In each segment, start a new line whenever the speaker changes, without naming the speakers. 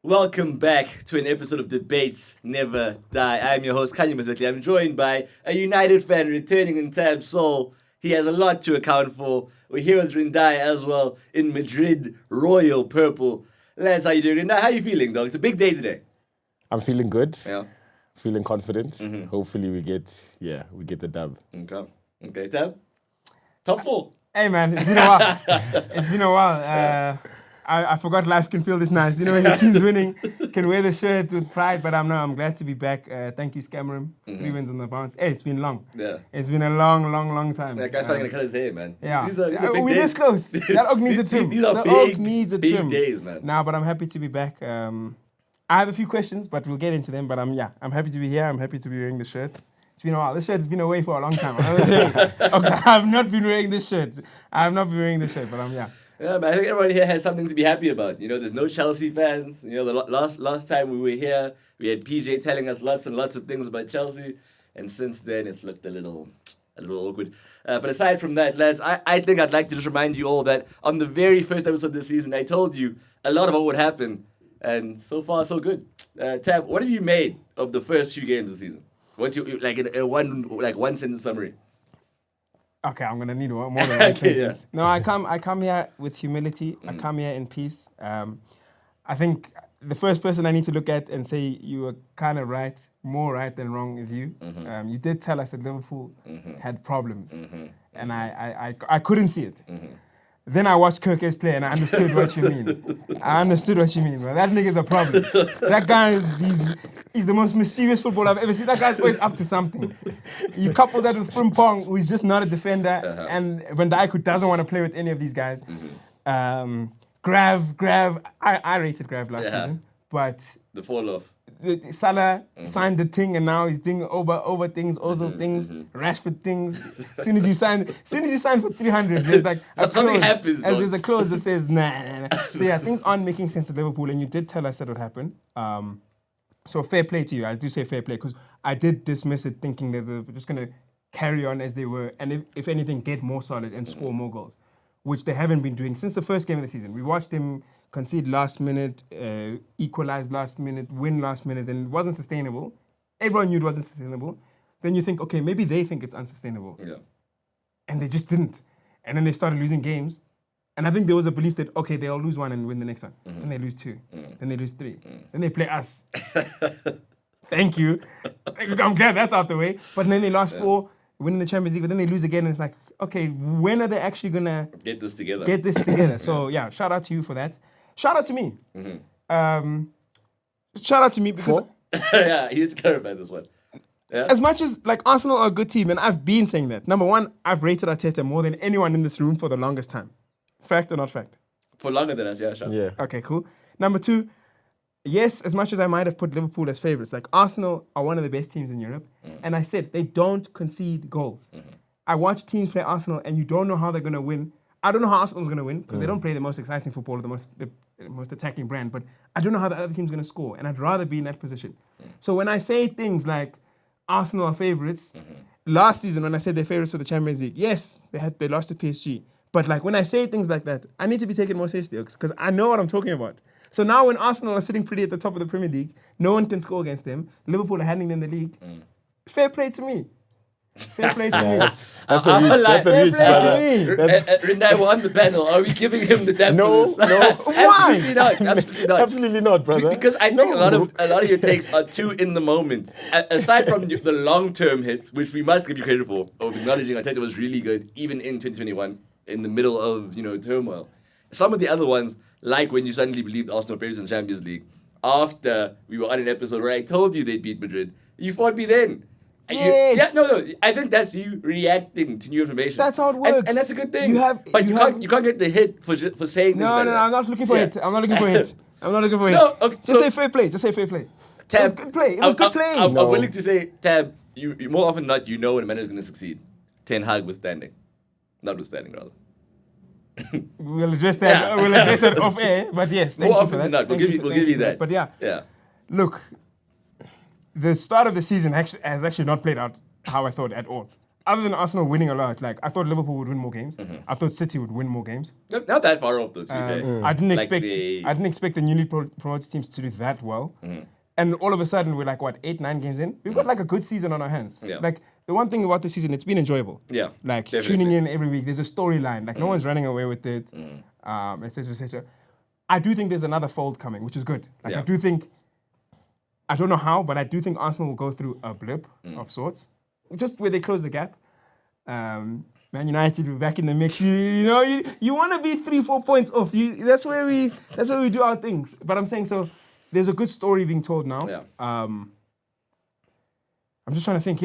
Welcome back to an episode of Debates Never Die. I'm your host, Khanya Mosetlhi. I'm joined by a United fan returning in Tab Soul. He has a lot to account for. We're here with Rindai as well in Madrid, Royal Purple. Lads, how you doing? Rindai, how you feeling, dog? It's a big day today.
I'm feeling good.
Yeah.
Feeling confident. Hopefully we get the dub.
Okay, Tab? Top four.
Hey man, it's been a while. It's been a while. I forgot life can feel this nice. You know, when your team's winning, can wear the shirt with pride. But I'm glad to be back. Thank you, Scammerim. 3 wins on the bounce. Hey, it's been long.
Yeah.
It's been a long time.
That guy's finally gonna cut his hair, man.
Yeah.
These are big
We're
days.
this close. That oak needs a trim.
These are
the
big,
oak needs a
big
trim.
days, man.
Nah, but I'm happy to be back. I have a few questions, but we'll get into them. But I'm happy to be here. I'm happy to be wearing the shirt. It's been a while. This shirt has been away for a long time. I've not been wearing this shirt. But
Yeah, man, I think everybody here has something to be happy about. You know, there's no Chelsea fans. You know, the last time we were here, we had PJ telling us lots and lots of things about Chelsea, and since then it's looked a little awkward. But aside from that, lads, I think I'd like to just remind you all that on the very first episode of this season, I told you a lot of what would happen, and so far so good. Tab, what have you made of the first few games of the season? What you like in a one sentence summary?
Okay, I'm gonna need more than one sentence.
Yeah.
No, I come here with humility. I come here in peace. I think the first person I need to look at and say you were kind of right, more right than wrong, is you. You did tell us that Liverpool had problems, and I couldn't see it. Then I watched Kirk's play and I understood what you mean. Bro. That nigga's a problem. That guy he's the most mischievous footballer I've ever seen. That guy's always up to something. You couple that with Frimpong, who is just not a defender, and Van Dijk, who doesn't want to play with any of these guys. Grav, I rated Grav last season, but
The fall off.
Salah signed the thing and now he's doing over things, Ozil things, Rashford things. As soon as you sign for 300, there's like a
Something
clause.
happens,
And
dog.
there's a clause that says nah. So yeah, things aren't making sense at Liverpool, and you did tell us that would happen. So fair play to you. I do say fair play because I did dismiss it, thinking that they were just gonna carry on as they were, and if anything, get more solid and score more goals, which they haven't been doing since the first game of the season. We watched them concede last minute, equalize last minute, win last minute, and it wasn't sustainable. Everyone knew it wasn't sustainable. Then you think, okay, maybe they think it's unsustainable.
Yeah.
And they just didn't. And then they started losing games. And I think there was a belief that, okay, they'll lose one and win the next one. Then they lose two. Then they lose three. Then they play us. Thank you. I'm glad that's out the way. But then they lost four, winning the Champions League, but then they lose again, and it's like, okay, when are they actually going to
Get this together.
get this together? So yeah, shout out to you for that. Shout out to me. Shout out to me because
Yeah, he needs to clarify this one. Yeah.
as much as like Arsenal are a good team, and I've been saying that. Number one, I've rated Arteta more than anyone in this room for the longest time. Fact or not fact?
For longer than us, yeah, sure.
Yeah.
Okay, cool. Number two, yes, as much as I might have put Liverpool as favourites, like Arsenal are one of the best teams in Europe, and I said they don't concede goals. I watch teams play Arsenal, and you don't know how they're going to win. I don't know how Arsenal's going to win because they don't play the most exciting football, the most attacking brand, but I don't know how the other team's going to score, and I'd rather be in that position. So when I say things like Arsenal are favourites, last season when I said they're favourites for the Champions League, yes, they lost to PSG, but like when I say things like that, I need to be taken more seriously because I know what I'm talking about. So now when Arsenal are sitting pretty at the top of the Premier League, no one can score against them. Liverpool are handling them the league. Fair play to me. Fair play to me.
That's a reach. That's a reach.
Fair play to me.
Rindai, we're on the panel. Are we giving him the depth
No,
for this?
no.
Why?
Absolutely not. Absolutely not.
Absolutely not, brother.
Because I think a lot of your takes are too in the moment. Aside from the long-term hits, which we must give you credit for, of acknowledging Arteta was really good, even in 2021, in the middle of turmoil. Some of the other ones, like when you suddenly believed Arsenal favorites in the Champions League, after we were on an episode where I told you they'd beat Madrid, you fought me then.
Yes.
No. I think that's you reacting to new information.
That's how it works.
and that's a good thing.
You have-
but
you
you can't get the hit for saying things
No,
like
no,
that.
I'm not looking for it. I'm not looking for it.
No, okay,
Just
so-
say fair play. Just say fair play.
Tab,
It was good play. It was good play.
I'm
No.
willing to say, Tab, you more often than not, you know when a man is going to succeed. Ten Hag withstanding. Notwithstanding, rather.
We'll address that.
Yeah.
We'll address that off air. But yes, thank
More
you
often
for that.
than not, we'll
Thank
give
for
you
that.
that.
But yeah,
Yeah.
look, the start of the season has actually not played out how I thought at all. other than Arsenal winning a lot, like I thought Liverpool would win more games. I thought City would win more games.
Not that far off, though, to be fair.
I didn't
Like
expect the newly promoted teams to do that well. And all of a sudden, we're like, what, 8-9 games in? We've got like a good season on our hands.
Yeah.
Like, the one thing about the season, it's been enjoyable.
Yeah,
Like,
definitely.
tuning in every week, there's a storyline. Like, no one's running away with it, et cetera, et cetera. I do think there's another fold coming, which is good. Like,
Yeah.
I do think, I don't know how, but I do think Arsenal will go through a blip of sorts. Just where they close the gap. Man United will be back in the mix. You want to be 3-4 points off. That's where we do our things. But I'm saying, so there's a good story being told now.
Yeah.
I'm just trying to think.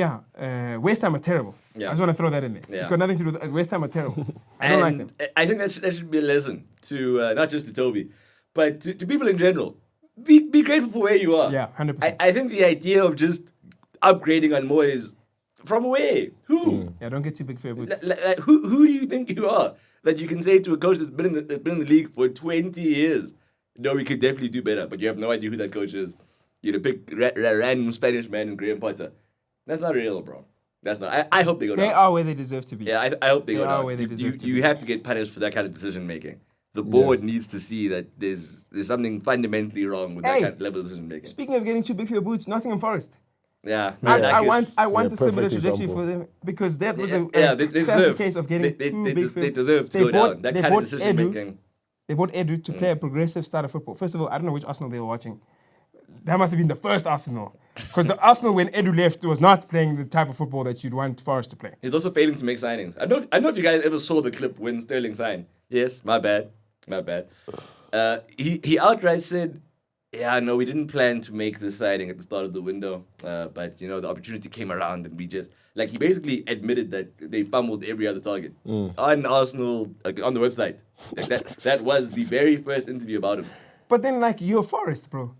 West Ham are terrible.
Yeah.
I just want to throw that in there.
Yeah.
It's got nothing to do with West Ham are terrible. I don't like them.
I think that should be a lesson to not just to Toby, but to people in general. Be grateful for where you are.
Yeah, 100%.
I think the idea of just upgrading on Moyes from where? Who?
Yeah, don't get too big for your boots.
Like, who do you think you are that you can say to a coach that's been in the league for 20 years, no, we could definitely do better, but you have no idea who that coach is. You're to pick random Spanish man and Graham Potter. That's not real, bro. That's not. I hope they go down.
They are where they deserve to be.
Yeah, I hope they go
are
down.
where they deserve to
You
be.
have to get punished for that kind of decision making. The board needs to see that there's something fundamentally wrong with that
Hey.
kind of level of decision making.
Speaking of getting too big for your boots, Nottingham Forest.
Yeah,
I want
Yeah,
a similar
perfect
trajectory
example.
for them because that was a
they
classic
deserve.
case of getting too big for
They deserve to go down. That kind of decision making.
They bought Edu to play a progressive style of football. First of all, I don't know which Arsenal they were watching. That must have been the first Arsenal. Because the Arsenal, when Edu left, was not playing the type of football that you'd want Forest to play.
He's also failing to make signings. I don't know if you guys ever saw the clip when Sterling signed. Yes, my bad. He outright said, "Yeah, no, we didn't plan to make the signing at the start of the window, but the opportunity came around, and we just he basically admitted that they fumbled every other target on Arsenal on the website. That was the very first interview about him.
But then, you're Forest, bro.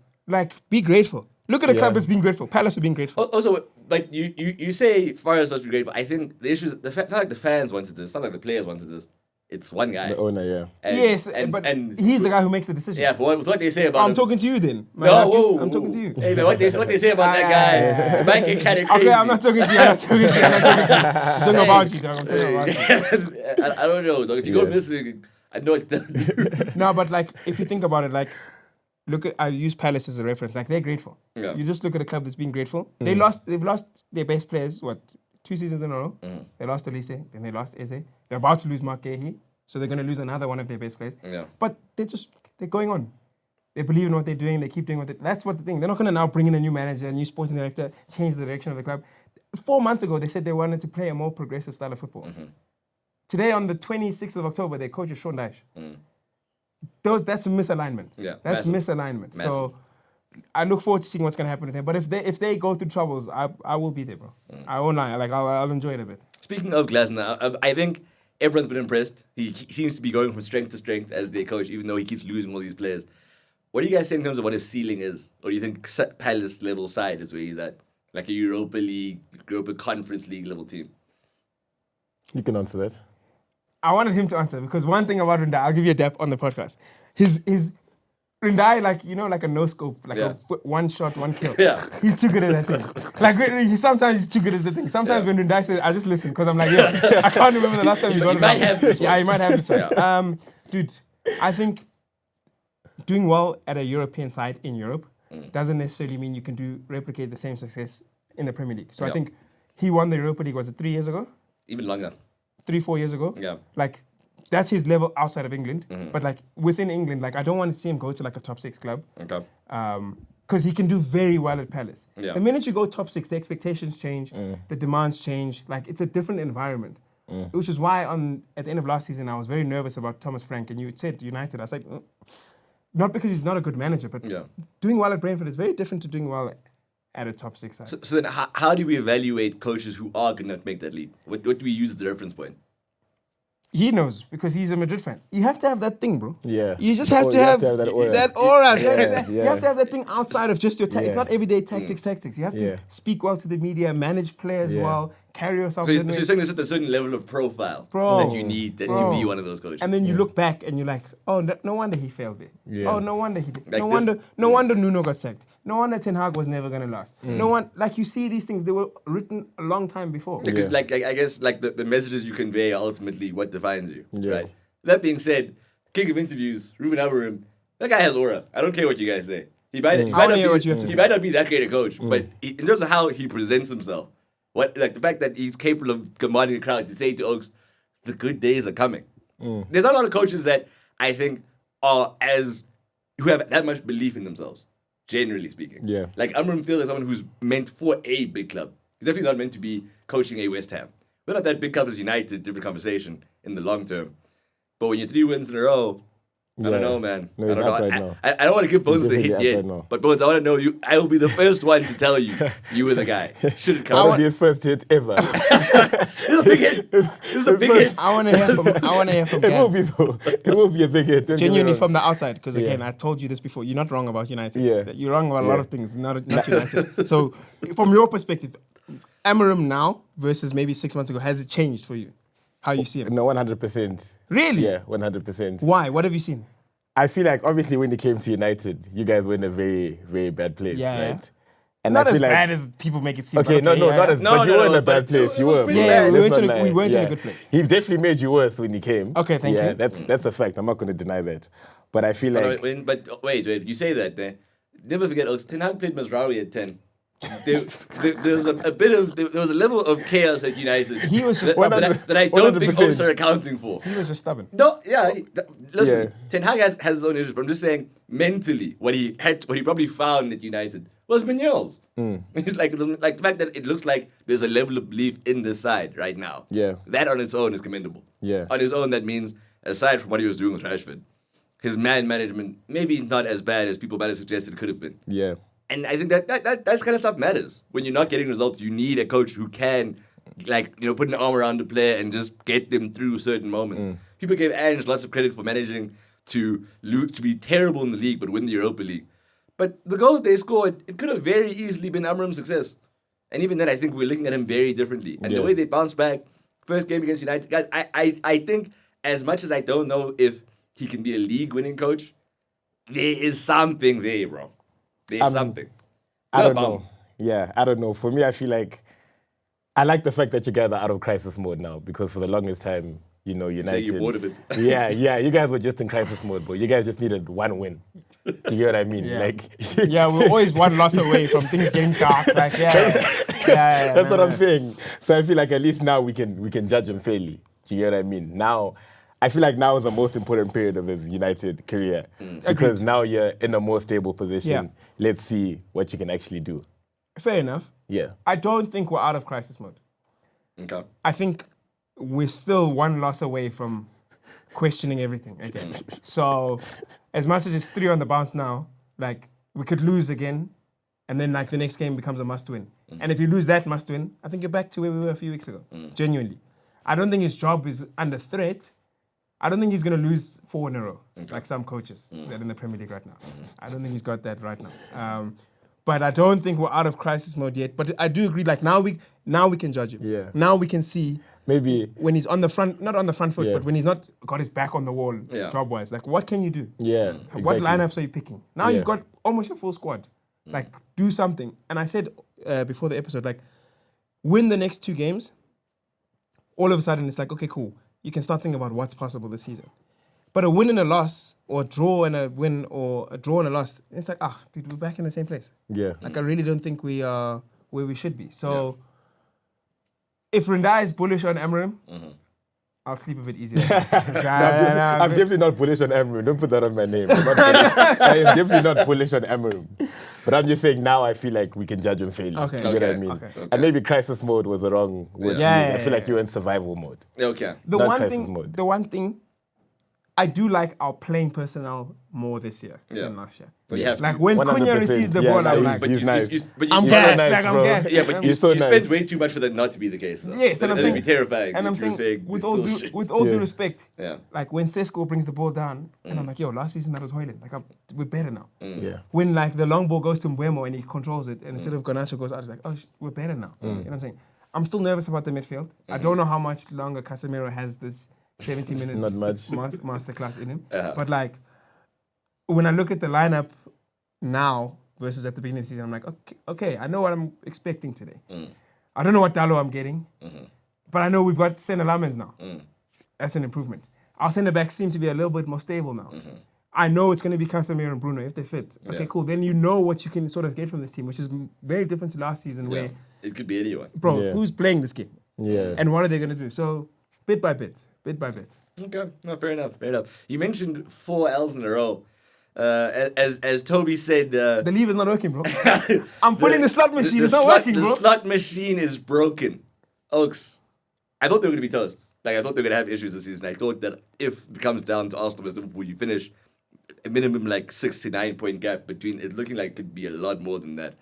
Be grateful. Look at a club that's being grateful. Palace are being grateful.
Also, you say Forest must be grateful. I think the issue is it's not like the fans wanted this. It's not like the players wanted this. It's one guy.
The owner, yeah.
But he's the guy who makes the decision.
Yeah, but what they say about
I'm
him.
talking to you then. I'm talking to you.
Hey, man, what they say about that guy? It might get kind of crazy.
Okay, I'm not talking to you. I'm talking about you, dog. I'm talking about you.
I don't know, dog. If you go missing, I know it does.
No, but if you think about it, I use Palace as a reference. They're grateful.
Yeah.
You just look at a club that's being grateful. They've lost their best players, 2 seasons in a row. They lost Elise, then they lost Eze. They're about to lose Mark Gahey, so they're going to lose another one of their best players.
Yeah.
But they're going on. They believe in what they're doing. They keep doing what that's what the thing. They're not going to now bring in a new manager, a new sporting director, change the direction of the club. 4 months ago, they said they wanted to play a more progressive style of football. Today, on the 26th of October, their coach is Sean Dyche. That's a misalignment.
Yeah,
that's misalignment.
Massive.
So I look forward to seeing what's going to happen with them. But if they go through troubles, I will be there, bro. I won't lie. I'll enjoy it a bit.
Speaking of Glasner, I think everyone's been impressed. He seems to be going from strength to strength as their coach, even though he keeps losing all these players. What do you guys say in terms of what his ceiling is? Or do you think Palace level side is where he's at? Like a Europa League, Europa Conference League level team?
You can answer that.
I wanted him to answer because one thing about Rindai, I'll give you a dap on the podcast. His Rindai, like a no scope, a one shot, one kill.
Yeah.
He's too good at that thing. Sometimes he's too good at the thing. Sometimes when Rindai says, I just listen because I'm like, I can't remember the last time he got it.
He might have this one.
Yeah, he might have this one. Dude, I think doing well at a European side in Europe doesn't necessarily mean you can replicate the same success in the Premier League. So I think he won the Europa League, was it 3 years ago?
Even longer.
3-4 years ago.
Yeah.
That's his level outside of England. But within England, I don't want to see him go to a top 6 club.
Okay.
Because he can do very well at Palace.
Yeah.
The minute you go top 6, the expectations change, the demands change. It's a different environment. Which is why at the end of last season, I was very nervous about Thomas Frank. And you said United. I was like, not because he's not a good manager, but doing well at Brentford is very different to doing well at a top 6 side.
So then how do we evaluate coaches who are going to make that leap? What do we use as the reference point?
He knows because he's a Madrid fan. You have to have that thing, bro.
Yeah.
You just have to have
that aura.
That aura.
Yeah,
You have to have that thing outside of just your tactics. It's not everyday tactics. You have to
Yeah.
speak well to the media, manage players well, carry yourself.
So you're saying there's just a certain level of profile that you need to be one of those coaches.
And then you look back and you're like, oh, no wonder he failed there.
Yeah.
Oh, no wonder he did.
Like
No wonder Nuno got sacked. No wonder Ten Hag was never going to last. No one, like you see these things, they were written a long time before.
Because like I guess like the messages you convey are ultimately what defines you.
Yeah.
Right. That being said, king of interviews, Ruben Amorim, that guy has aura. I don't care what you guys say. He might not be that great a coach, but in terms of how he presents himself, the fact that he's capable of commanding a crowd to say to Oaks, the good days are coming. There's not a lot of coaches that I think who have that much belief in themselves, generally speaking.
Yeah.
Like Amorim feels like someone who's meant for a big club. He's definitely not meant to be coaching a West Ham. We're not that big club as United, different conversation in the long term. But when you're 3 wins in a row, I don't know, man.
No,
I don't know.
right now.
I don't want to give Bones the hit yet,
right
but Bones, I want to know you. I will be the first one to tell you were the guy. Should it come?
I want to be the first hit ever.
This is a big hit. This is a big hit.
I want to hear from
It will be though. It will be a big hit.
Genuinely from the outside, because again, I told you this before. You're not wrong about United.
Yeah.
You're wrong about a lot of things, not United. So, from your perspective, Amorim now versus maybe 6 months ago, has it changed for you? How you see him?
No, 100%.
Really?
Yeah, 100%.
Why? What have you seen?
I feel like obviously when they came to United, you guys were in a very, very bad place,
Yeah.
right? And
Not
I feel
as
like,
bad as people make it seem.
Okay,
but
not as,
No,
but you
no,
were in
no,
a bad
but
place.
it
You
was
were.
pretty
bro.
bad.
we
Let's
weren't
not
in a- we
lie.
weren't in a good place.
He definitely made you worse when he came.
Okay, thank you.
That's a fact. I'm not going to deny that. But I feel like
But wait, you say that there. Never forget, Ten Hag played Mazraoui at 10. There was a level of chaos at United.
He was just
that I don't think
100%.
Oaks are accounting for.
He was just stubborn.
No, yeah. Listen,
Yeah.
Ten Hag has his own issues, but I'm just saying mentally, what he probably found at United was Mignols. Like the fact that it looks like there's a level of belief in this side right now.
Yeah.
That on its own is commendable.
Yeah.
On its own, that means aside from what he was doing with Rashford, his man management maybe not as bad as people might have suggested it could have been.
yeah.
And I think that kind of stuff matters. When you're not getting results, you need a coach who can, put an arm around the player and just get them through certain moments. People gave Ange lots of credit for managing to be terrible in the league but win the Europa League. But the goal that they scored, it could have very easily been Amorim's success. And even then, I think we're looking at him very differently. And the way they bounced back, first game against United, guys, I think as much as I don't know if he can be a league-winning coach, there is something there, bro. There's something.
I don't know. Yeah, I don't know. For me, I feel like I like the fact that you guys are out of crisis mode now, because for the longest time, United.
So you're bored of it.
Yeah, you guys were just in crisis mode, but you guys just needed one win. Do you get what I mean?
Yeah. Yeah, we're always one loss away from things getting dark. Like,
That's what I'm saying. So I feel like at least now we can judge him fairly. Do you get what I mean? Now, I feel like now is the most important period of his United career, because now you're in a more stable position.
Yeah.
Let's see what you can actually do.
Fair enough.
Yeah.
I don't think we're out of crisis mode.
Okay.
I think we're still one loss away from questioning everything again. So, as much as it's 3 on the bounce now, like, we could lose again, and then like the next game becomes a must-win. And if you lose that must-win, I think you're back to where we were a few weeks ago. Genuinely. I don't think his job is under threat. I don't think he's going to lose 4 in a row, like some coaches that are in the Premier League right now. I don't think he's got that right now. But I don't think we're out of crisis mode yet. But I do agree, like now we can judge him.
Yeah.
Now we can see
Maybe
when he's on the front, not on the front foot, but when he's not got his back on the wall job-wise. Like, what can you do?
Yeah.
What
exactly.
lineups are you picking? Now you've got almost a full squad. Like, do something. And I said before the episode, like, win the next 2 games. All of a sudden, it's like, okay, cool. You can start thinking about what's possible this season. But a win and a loss, or a draw and a win, or a draw and a loss, it's like, dude, we're back in the same place.
Yeah.
Like, I really don't think we are where we should be. So, if Rindai is bullish on Amorim, I'll sleep a bit easier.
I'm definitely not bullish on Amorim. Don't put that on my name. I am definitely not bullish on Amorim. But I'm just saying now I feel like we can judge him fairly.
Okay.
You get what I mean?
Okay.
And maybe crisis mode was the wrong word to use. I feel like you're in survival mode.
Okay.
The
Not
one
crisis
thing,
mode.
the one thing, I do like our playing personnel more this year than last year.
But you have
Like
to.
when
100%,
Cunha receives the
yeah,
ball,
no,
I'm
he's-
like,
he's nice.
I'm
He's
gassed.
so nice,
Like, I'm
bro.
gassed.
Yeah, but
He's so
you spend
nice.
way too much for that not to be the case, though.
Yes, and I'm
That'd
saying,
be terrifying.
and I'm
if you were
saying, with
this
all
bullshit.
due respect,
Yeah.
like when Sesko brings the ball down, and I'm like, yo, last season that was Hoyland. Like, we're better now.
Yeah.
When like the long ball goes to Mbeumo and he controls it, and instead of Garnacho goes out, it's like, we're better now. You know what I'm saying? I'm still nervous about the midfield. I don't know how much longer Casemiro has this 70 minutes
Not much.
masterclass in him.
Uh-huh.
But like, when I look at the lineup now versus at the beginning of the season, I'm like, okay, I know what I'm expecting today. I don't know what Dalo I'm getting, but I know we've got Senna Lamens now. That's an improvement. Our centre backs seem to be a little bit more stable now. I know it's going to be Casemiro and Bruno if they fit. Okay, cool. Then you know what you can sort of get from this team, which is very different to last season where,
it could be anyone.
bro,
Yeah.
who's playing this game?
Yeah.
And what are they going to do? So, bit by bit.
Okay, no, fair enough. You mentioned 4 L's in a row. As Toby said,
The lever's not working, bro. I'm putting the slot machine. It's not working, bro.
The slot machine is broken. Oaks, I thought they were going to be toast. Like, I thought they were going to have issues this season. I thought that if it comes down to Arsenal versus Liverpool, you finish a minimum like 6 to 9 point gap between it, looking like it could be a lot more than that.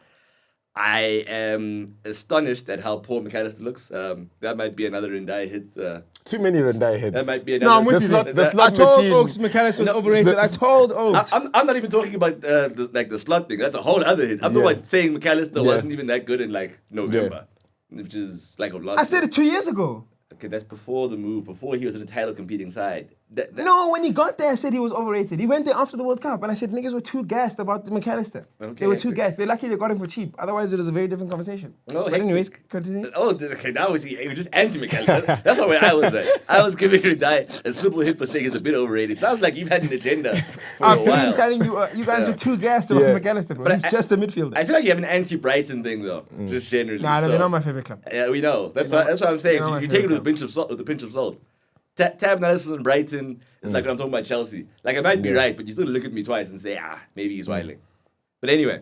I am astonished at how poor McAllister looks. That might be another Rindai hit.
Too many Rindai hits.
That might be another.
No, I'm with
The
you.
slot-
there.
the slot
I told
machine-
Oaks McAllister was overrated. I told Oaks.
I'm not even talking about the slot thing. That's a whole other hit. I'm talking about saying McAllister
Yeah.
wasn't even that good in like November, which is like of last.
I said it 2 years ago.
Okay, that's before the move. Before he was in a title competing side.
No, when he got there, I said he was overrated. He went there after the World Cup, and I said niggas were too gassed about the McAllister.
Okay,
They were too
okay.
gassed. They're lucky they got him for cheap. Otherwise, it was a very different conversation.
No,
but
hectic.
anyways, continue.
Oh, okay. Now he was just anti McAllister. That's not where I was at. I was giving Rindai a simple hit for saying he's a bit overrated. Sounds like you've had an agenda for a
I've been
while.
telling you, you guys were too gassed about
Yeah.
McAllister, bro.
But
He's just a midfielder.
I feel like you have an anti-Brighton thing though, just generally.
Nah,
so.
they're not my favorite club.
Yeah, we know. That's what I'm saying.
you know
So
my
you take it
favorite
with a pinch of salt. Tab analysis on Brighton is like when I'm talking about Chelsea. Like I might be right, but you still look at me twice and say, maybe he's whiling. But anyway,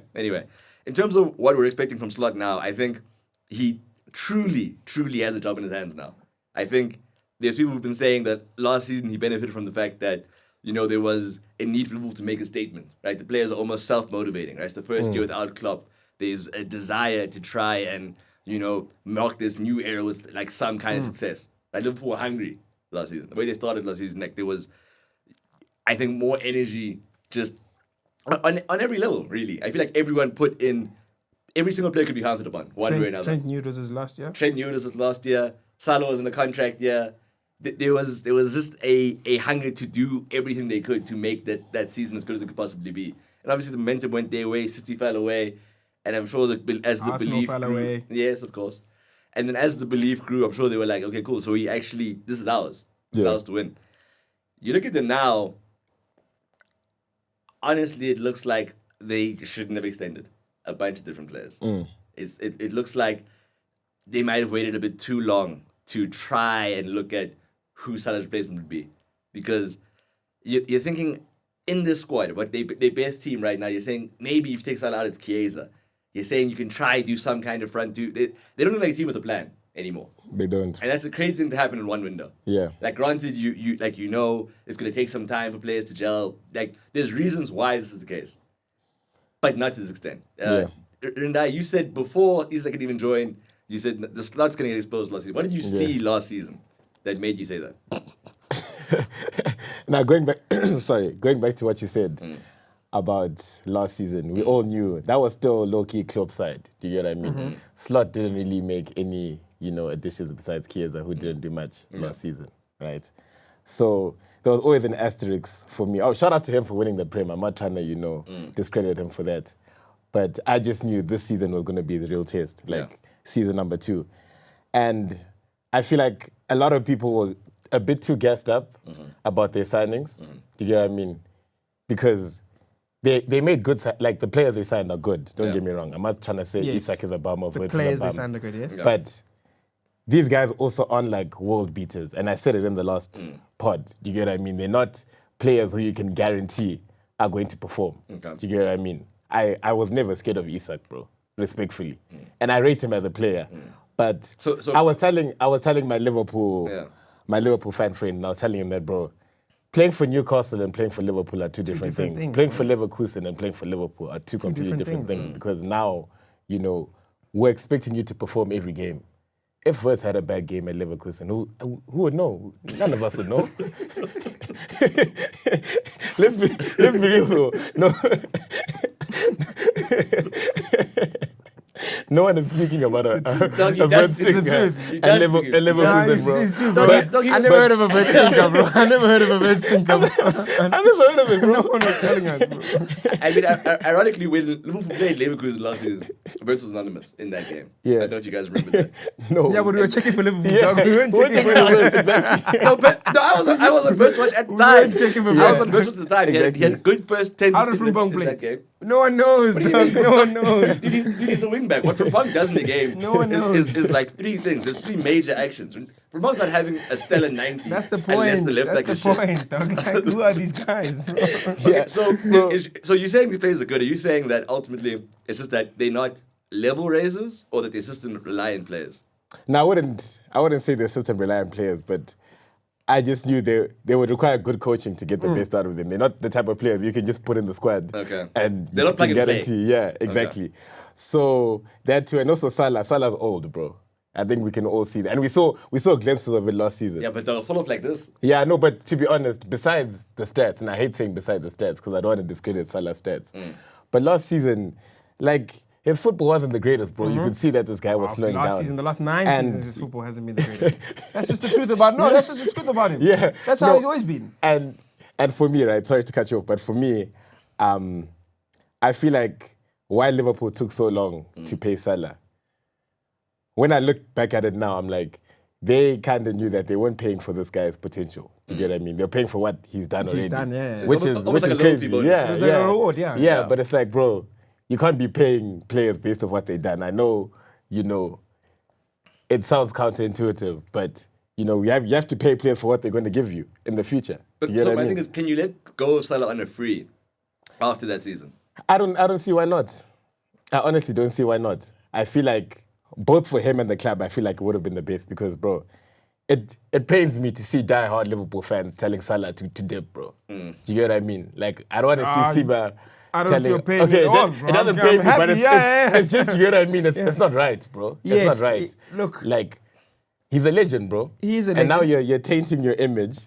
in terms of what we're expecting from Slot now, I think he truly has a job in his hands now. I think there's people who've been saying that last season he benefited from the fact that there was a need for Liverpool to make a statement. Right, the players are almost self-motivating. Right, it's the first year without Klopp. There's a desire to try and mark this new era with like some kind of success. Right, Liverpool were hungry last season. The way they started last season, like there was, I think, more energy just on every level. Really, I feel like everyone put in. Every single player could be counted upon one way or another.
Trent Newt was his last year.
Trent Newt was his last year. Salah was in a contract year. There was just a hunger to do everything they could to make that season as good as it could possibly be. And obviously the momentum went their way. City fell away, and I'm sure as the
Arsenal
belief
fell
grew,
away.
yes, of course. And then as the belief grew, I'm sure they were like, okay, cool. So this is ours. This is ours to win. You look at them now. Honestly, it looks like they shouldn't have extended a bunch of different players. It looks like they might have waited a bit too long to try and look at who Salah's replacement would be. Because you're thinking in this squad, what their best team right now, you're saying maybe if you take Salah out, it's Chiesa. You're saying you can try do some kind of front two. They don't look like a team with a plan anymore.
They don't.
And that's a crazy thing to happen in one window.
Yeah.
Like granted, you it's gonna take some time for players to gel. Like there's reasons why this is the case, but not to this extent. Rindai, you said before Isak could even join, you said the slot's gonna get exposed last season. What did you see last season that made you say that?
Now going back to what you said about last season, we all knew that was still low-key Klopp side. Do you get what I mean? Slot didn't really make any, additions besides Chiesa, who didn't do much last season, right? So there was always an asterisk for me. Oh, shout out to him for winning the Prem. I'm not trying to, discredit him for that. But I just knew this season was going to be the real test, season number 2. And I feel like a lot of people were a bit too gassed up about their signings. Do you get what I mean? Because they made good, like the players they signed are good. Don't get me wrong. I'm not trying to say Isak is a bum or
The players they signed are good, yes.
But these guys also aren't like world beaters. And I said it in the last pod. Do you get what I mean? They're not players who you can guarantee are going to perform.
Okay.
Do you get what I mean? I was never scared of Isak, bro, respectfully. And I rate him as a player. But
So
I was telling my Liverpool fan friend, and I was telling him that, bro, playing for Newcastle and playing for Liverpool are two different things. Playing for Leverkusen and playing for Liverpool are two completely different things. Because now, we're expecting you to perform every game. If Wirtz had a bad game at Leverkusen, who would know? None of us would know. Let's be real though. No one is speaking about a
Dog,
bird
it's the
stinker
truth. He
and
does
liver
speak it.
Leverkusen, bro.
It's true,
Dog,
bro.
dog, he
I
was-
never heard of a bird stinker, bro. I never heard of a bird stinker, bro.
I never heard of it, bro.
No one was telling us, bro.
I mean, ironically, when Liverpool played Leverkusen last season, Verts was anonymous in that game.
Yeah.
I don't know if you guys remember that.
No.
Yeah, but we were checking for Liverpool.
Yeah.
dog. We weren't
We're
checking for
checking for
Liverpool.
exactly.
No, but no, I was on Verts Watch at the
We
time.
weren't checking for
I was
Verts.
on Verts Watch at the time. He
Exactly.
had good first 10
How did
minutes
Frimpong
in
play?
that game.
No one knows,
do you
dog.
mean?
No one knows.
Dude, he's a wing back. What Frimpong does in the game
No one knows.
is like three things. There's three major actions. Frimpong's not having a stellar 90.
That's the
Unless
point.
the left back
That's
is
the
shit.
point, dog. Like, who are these guys, bro?
Okay, so you're saying the players are good. Are you saying that ultimately it's just that they're not level raisers or that they're system reliant players?
No, I wouldn't say they're system reliant players, but I just knew they would require good coaching to get the best out of them. They're not the type of players you can just put in the squad.
Okay.
And
They're not
you
plug
can
and play.
guarantee. Yeah, exactly. So that too, and also Salah's old, bro. I think we can all see that. And we saw glimpses of it last season.
Yeah, but they're full of like this.
Yeah, no, but to be honest, besides the stats, and I hate saying besides the stats because I don't want to discredit Salah's stats, but last season, like, his football wasn't the greatest, bro. You could see that this guy was slowing
last
down.
season, the last 9
And-
seasons, his football hasn't been the greatest. That's just the truth about that's just the truth about him.
Yeah.
That's how he's always been.
And for me, right, sorry to cut you off, but for me, I feel like why Liverpool took so long to pay Salah, when I look back at it now, I'm like, they kind of knew that they weren't paying for this guy's potential. You get what I mean? They're paying for what he's done already.
He's done, yeah.
Which
It's
is
almost like a loyalty
crazy.
bonus.
Yeah,
It's like a reward,
yeah,
yeah.
but it's like, bro, you can't be paying players based on what they've done. I know, it sounds counterintuitive, but you have to pay players for what they're going to give you in the future.
But
You get
so
what
my
I
thing
mean?
is, can you let go of Salah on a free after that season?
I don't see why not. I honestly don't see why not. I feel like both for him and the club, I feel like it would have been the best because, bro, it pains me to see die-hard Liverpool fans telling Salah to dip, bro. You get what I mean? Like, I don't want to see Siba
I don't
telling...
feel pain
okay,
at all, bro.
it doesn't
I'm
pain me,
happy,
but
yeah.
it's just, you get what I mean? It's not right, bro.
Yes,
it's not right.
look.
Like, he's a legend, bro.
He is a
And now
legend.
you're tainting your image.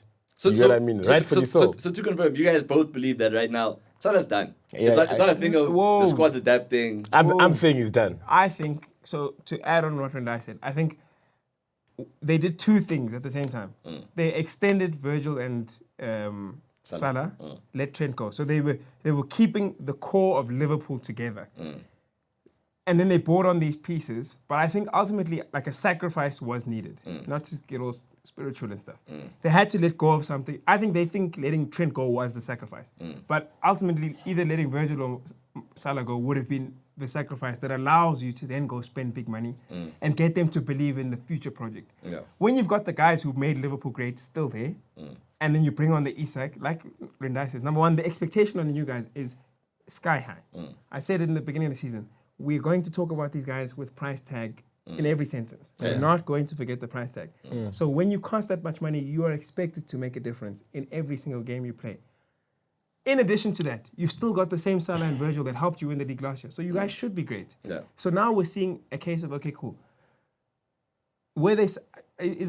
You get what I mean? Rightfully so.
So to confirm, you guys both believe that right now, Salah's done.
Yeah,
It's not a thing of
Whoa.
the squad's adapting.
I'm saying he's done.
I think, so to add on what Rindai said, I think they did two things at the same time. They extended Virgil and Salah, let Trent go. So they were keeping the core of Liverpool together. And then they brought on these pieces, but I think ultimately like a sacrifice was needed, not to get all spiritual and stuff. They had to let go of something. I think they think letting Trent go was the sacrifice. But ultimately either letting Virgil or Salah go would have been the sacrifice that allows you to then go spend big money and get them to believe in the future project.
Yeah.
When you've got the guys who made Liverpool great still there, and then you bring on the Isak, like Rindai says, number one, the expectation on the new guys is sky high. I said it in the beginning of the season. We're going to talk about these guys with price tag in every sentence. We're not going to forget the price tag. So when you cost that much money, you are expected to make a difference in every single game you play. In addition to that, you've still got the same Salah and Virgil that helped you win the league last year. So you guys should be great.
Yeah.
So now we're seeing a case of, okay, cool. Is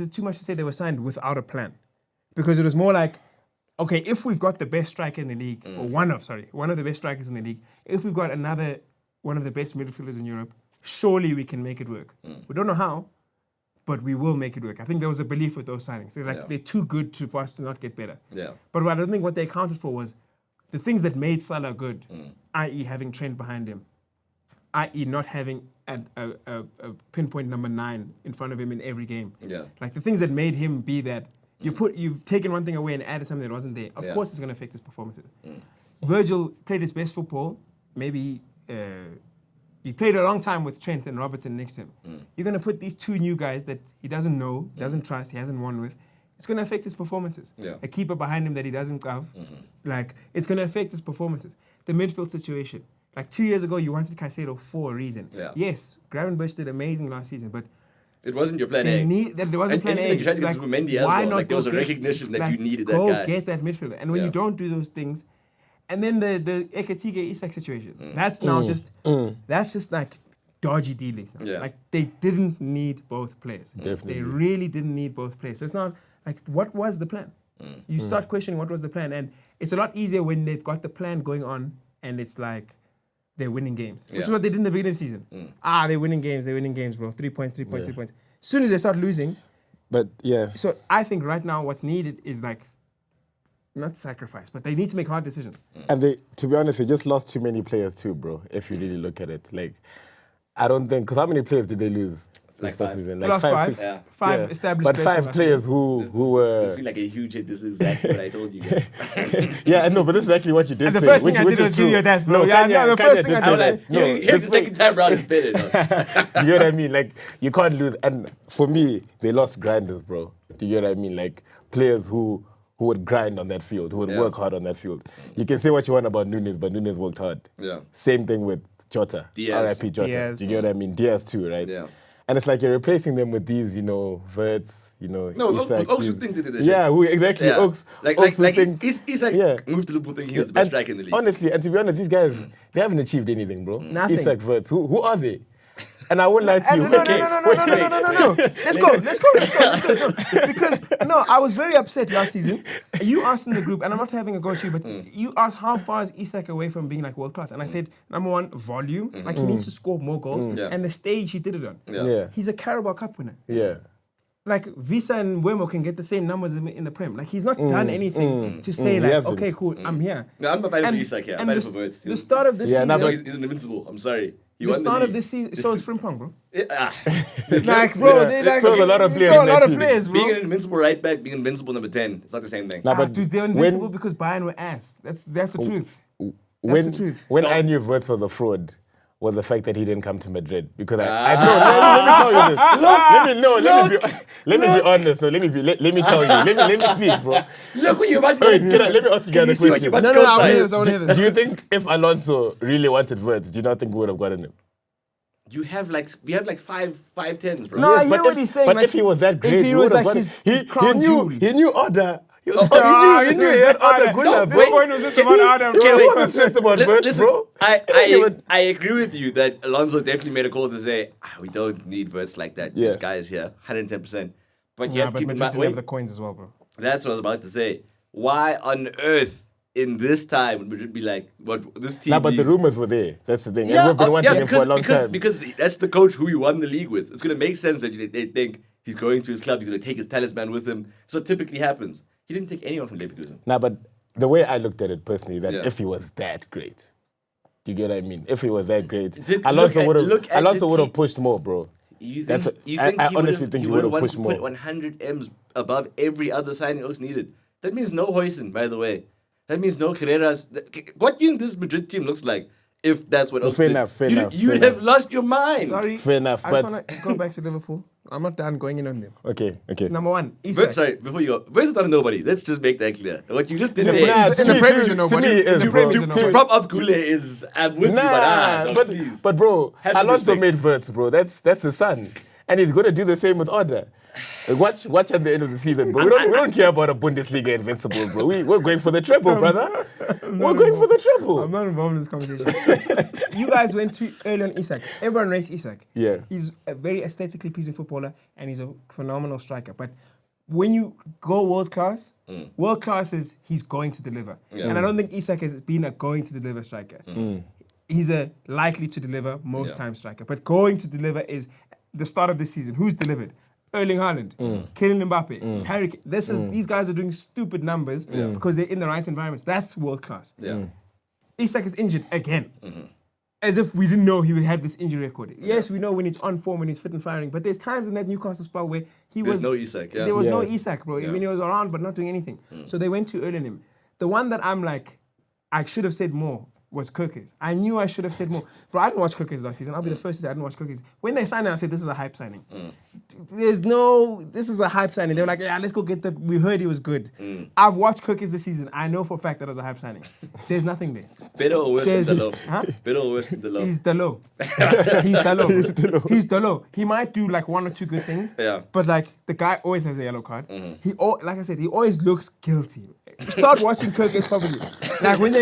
it too much to say they were signed without a plan? Because it was more like, okay, if we've got the best striker in the league, or one of the best strikers in the league, if we've got one of the best midfielders in Europe, surely we can make it work. We don't know how, but we will make it work. I think there was a belief with those signings. They're too good for us to not get better.
Yeah.
But I don't think what they accounted for was the things that made Salah good, i.e. having Trent behind him, i.e. not having a pinpoint number 9 in front of him in every game.
Yeah.
Like the things that made him be that, you've taken one thing away and added something that wasn't there. Of course it's going to affect his performances. Virgil played his best football, maybe he played a long time with Trent and Robertson next to him. You're going to put these two new guys that he doesn't know, doesn't trust, he hasn't won with. It's going to affect his performances.
Yeah.
A keeper behind him that he doesn't have, like, it's going to affect his performances. The midfield situation. Like 2 years ago, you wanted Caicedo for a reason.
Yeah.
Yes, Gravenberch did amazing last season, but
It wasn't your plan
there
A.
wasn't plan
And
A.
you tried to get Zubimendi as
why
well.
not
Like, there was
go
a recognition that you needed that
go
guy.
get that midfielder. And when
Yeah.
you don't do those things, and then the Ekatike Isak situation, that's now that's just like dodgy dealing.
Yeah.
Like they didn't need both players.
Definitely.
They really didn't need both players. So it's not like, what was the plan? You start questioning what was the plan, and it's a lot easier when they've got the plan going on, and it's like, they're winning games, which
Yeah.
is what they did in the beginning of the season. They're winning games, bro. 3 points, 3 points, 3 points. As soon as they start losing,
But yeah,
so I think right now what's needed is like, not sacrifice, but they need to make hard decisions.
and they, to be honest, they just lost too many players too, bro. If you really look at it, like, I don't think, because how many players did they lose
Like
this
five.
season?
They lost five.
6?
Yeah.
Five established
But
players from
5
last
players
season.
who
It's
were.
been like a huge hit. This is exactly what I told you guys.
Yeah, I know, but this is actually what you did
And the
say.
first
which,
thing I
which
did
is
was give
true.
you a dance, bro.
No,
Yeah,
Khanya,
no, the
Khanya
first thing
did
I
say
did
that.
was-
No,
Here's the second time round is better.
you get what I mean? Like, you can't lose. And for me, they lost grinders, bro. Do you get what I mean? Like, players who would grind on that field, who would work hard on that field. You can say what you want about Nunes, but Nunes worked hard.
Yeah.
Same thing with Jota.
Diaz.
RIP Jota.
Diaz.
Do you get what I mean? Diaz too, right?
Yeah.
And it's like you're replacing them with these, you know, Verts, you know.
No,
Isak,
Oaks would
these-
think they did this
Yeah,
shit.
who exactly?
Yeah.
Oaks.
Like
Oaks would think.
he's like
Yeah.
moved to Liverpool thinking he was the best striker in the league.
Honestly, and to be honest, these guys, they haven't achieved anything, bro.
Nothing.
Isak, Verts, who are they? And I won't lie to you.
No. Let's go. Because, no, I was very upset last season. You asked in the group, and I'm not having a go at you, but you asked how far is Isak away from being like world class? And I said, number one, volume. Like he needs to score more goals.
Yeah.
And the stage he did it on.
Yeah.
He's a Carabao Cup winner.
Yeah.
Like Visa and Wemo can get the same numbers in the Prem. Like he's not done anything to say
He
like,
hasn't.
okay, cool, I'm here.
No, I'm not fighting
And-
for Isak here. I'm
and
fighting
the-
for Verts.
The start of this
Yeah,
season,
no,
No,
but-
he's invincible. I'm sorry. He
the
won
start
the
of this season, so is Frimpong, bro.
Yeah.
Like, bro,
Yeah.
they like
So a lot of
so
players
a
in
lot
that
of
team.
players, bro.
Being an invincible right back, being invincible number 10, it's not the same thing.
Nah, but
Dude, they're invincible because Bayern were ass. That's the truth.
when
the truth.
when I knew Verts was a fraud was the fact that he didn't come to Madrid because I know. Let me tell you this. Let me be honest. No, let me tell you. Let me speak, bro.
Look what you're about to
Wait,
do.
let me ask you guys a
see what you're
question.
about
No,
to
I want to hear
go
this. I want to hear this.
Do you think if Alonso really wanted Verts, do you not think we would have gotten him?
We have like five tens, bro.
No, I
Yes,
hear
but
what
if-
he's saying.
But
like,
if he was that great,
if he
we
was
would have
like
gotten
his
him.
crown jewel.
He knew order. He
he
knew he had order. Good
no,
luck,
wait.
bro.
point was just about Adam.
He
wait.
wasn't stressed about Verts,
Listen,
bro.
I agree with you that Alonso definitely made a call to say we don't need Verts like that.
Yeah.
This guy is here, 110%. But you
Yeah,
have to
but
keep in
Madrid
mind.
didn't have
Wait,
the coins as well, bro.
that's what I was about to say. Why on earth in this time would Madrid be like what this team?
Nah, but the
needs?
rumors were there. That's the thing. Everyone's been wanting him for a long time.
Because that's the coach who you won the league with. It's gonna make sense that they think he's going to his club. He's gonna take his talisman with him. So it typically happens. He didn't take anyone from Leverkusen.
Nah, but the way I looked at it personally, that
Yeah.
if he was that great, do you get what I mean? If he was that great,
Did-
Alonso
look
would
at
have
the
pushed more, bro.
You
That's
think,
a-
you
I-
think
I
he
honestly
would've-
think he
would've
would've
wanted
pushed
to
more.
put 100 M's above every other signing Oaks needed. That means no Hoyson, by the way. That means no Carreras. What do you think this Madrid team looks like if that's what Oaks
fair
did?
enough, fair
You'd-
enough,
You'd
fair
have lost your mind.
Sorry.
Fair enough,
I
but
just want to go back to Liverpool. I'm not done going in on them.
okay.
Number one, Isak.
Sorry, before you go. Versus not a nobody. Let's just make that clear. What you just did
Yeah,
there.
but
is-
in the Premier League, nobody.
to me, it
In
is,
the
bro.
Premier League,
to
nobody.
prop up Gule is I'm with you, but please.
but bro,
Have some
Alonso
respect.
made Verts, bro. That's his son, and he's gonna do the same with Order. Watch at the end of the season, bro. We don't care about a Bundesliga invincible, bro. We're going for the treble, brother. We're going for the treble.
I'm not involved in this conversation. You guys went too early on Isak. Everyone rates Isak.
Yeah.
He's a very aesthetically pleasing footballer and he's a phenomenal striker. But when you go world class is he's going to deliver.
Yeah.
And I don't think Isak has been a going to deliver striker. He's a likely to deliver most times striker. But going to deliver is the start of this season. Who's delivered? Erling Haaland, Kylian Mbappe, Harry Kane. These guys are doing stupid numbers because they're in the right environments. That's world class.
Yeah.
Isak is injured again. As if we didn't know he had this injury record. Yes, we know when he's on form, when he's fit and firing, but there's times in that Newcastle spell where
There's no Isak, yeah.
there was no
Yeah.
Isak, bro.
Yeah.
When he was around but not doing anything. So they went too early on him. The one that I'm like, I should have said more was Kirkes. I knew I should have said more. Bro, I didn't watch Kirkes last season. I'll be the first to say I didn't watch Kirkes. When they signed him, I said, this is a hype signing. This is a hype signing. They were like, yeah, let's go get we heard he was good. I've watched Kirkes this season. I know for a fact that was a hype signing. There's nothing there.
Better or worse than
There's-
the low?
Huh?
Better or worse than the low?
He's the low. He's the low. He's the low. He might do like one or two good things.
Yeah.
But like the guy always has a yellow card. Like I said, he always looks guilty. Start watching Kirkes probably. Like when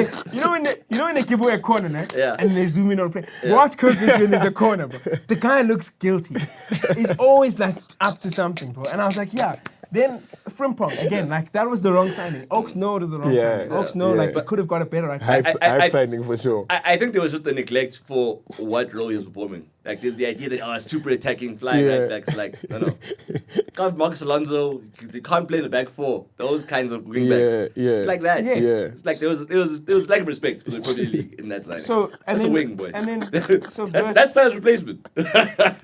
when they give away a corner, né?
Yeah.
And they zoom in on play. Watch Kirkes when there's a corner, bro. The guy looks guilty. He's always like up to something, bro. And I was like, yeah. Then Frimpong again, like that was the wrong signing. Oaks know it was the wrong signing. Oaks know like they could have got a better right back.
Hype signing for sure.
I think there was just a neglect for what role he was performing. Like there's the idea that super attacking flying right backs. Like no. Can't Marcus Alonso, you can't play in the back four. Those kinds of wing backs. Like that.
Yes.
Yeah. It's like there was lack of respect for the Premier League in that signing.
So
that's a wing, boy.
And then
that's Salah's replacement.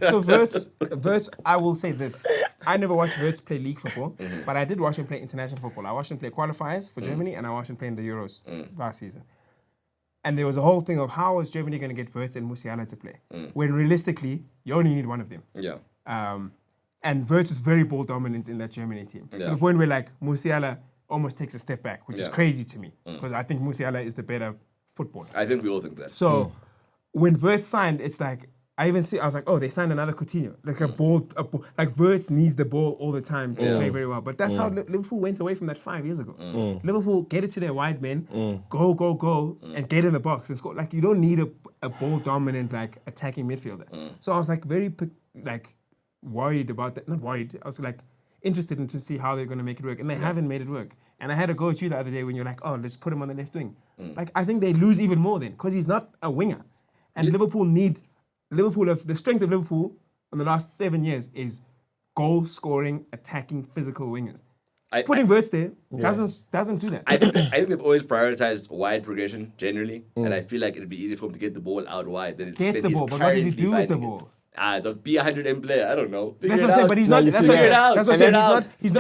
So Wirtz, I will say this. I never watched Wirtz play league football, but I did watch him play international football. I watched him play qualifiers for Germany, and I watched him play in the Euros last season. And there was a whole thing of how was Germany going to get Wirtz and Musiala to play? When realistically, you only need one of them.
Yeah.
And Wirtz is very ball dominant in that Germany team. To the point where like Musiala almost takes a step back, which is crazy to me. Because I think Musiala is the better footballer.
I think we all think that.
So when Wirtz signed, it's like, I was like, oh, they signed another Coutinho. Like a ball, like Wirtz needs the ball all the time to play very well. But that's how Liverpool went away from that 5 years ago. Liverpool get it to their wide men, go, and get in the box and score. Like you don't need a ball dominant like attacking midfielder. So I was like very worried about that. Not worried. I was like interested in to see how they're going to make it work, and they haven't made it work. And I had to go at you the other day when you're like, oh, let's put him on the left wing. Like I think they lose even more then because he's not a winger, and the strength of Liverpool in the last 7 years is goal-scoring, attacking, physical wingers. Putting Wirtz there doesn't do that.
I think they've always prioritized wide progression generally, and I feel like it'd be easier for him to get the ball out wide than
get the ball. But what does he do with the ball?
The B100M player. I don't know.
That's what I'm saying. But he's not. That's what I'm saying. He's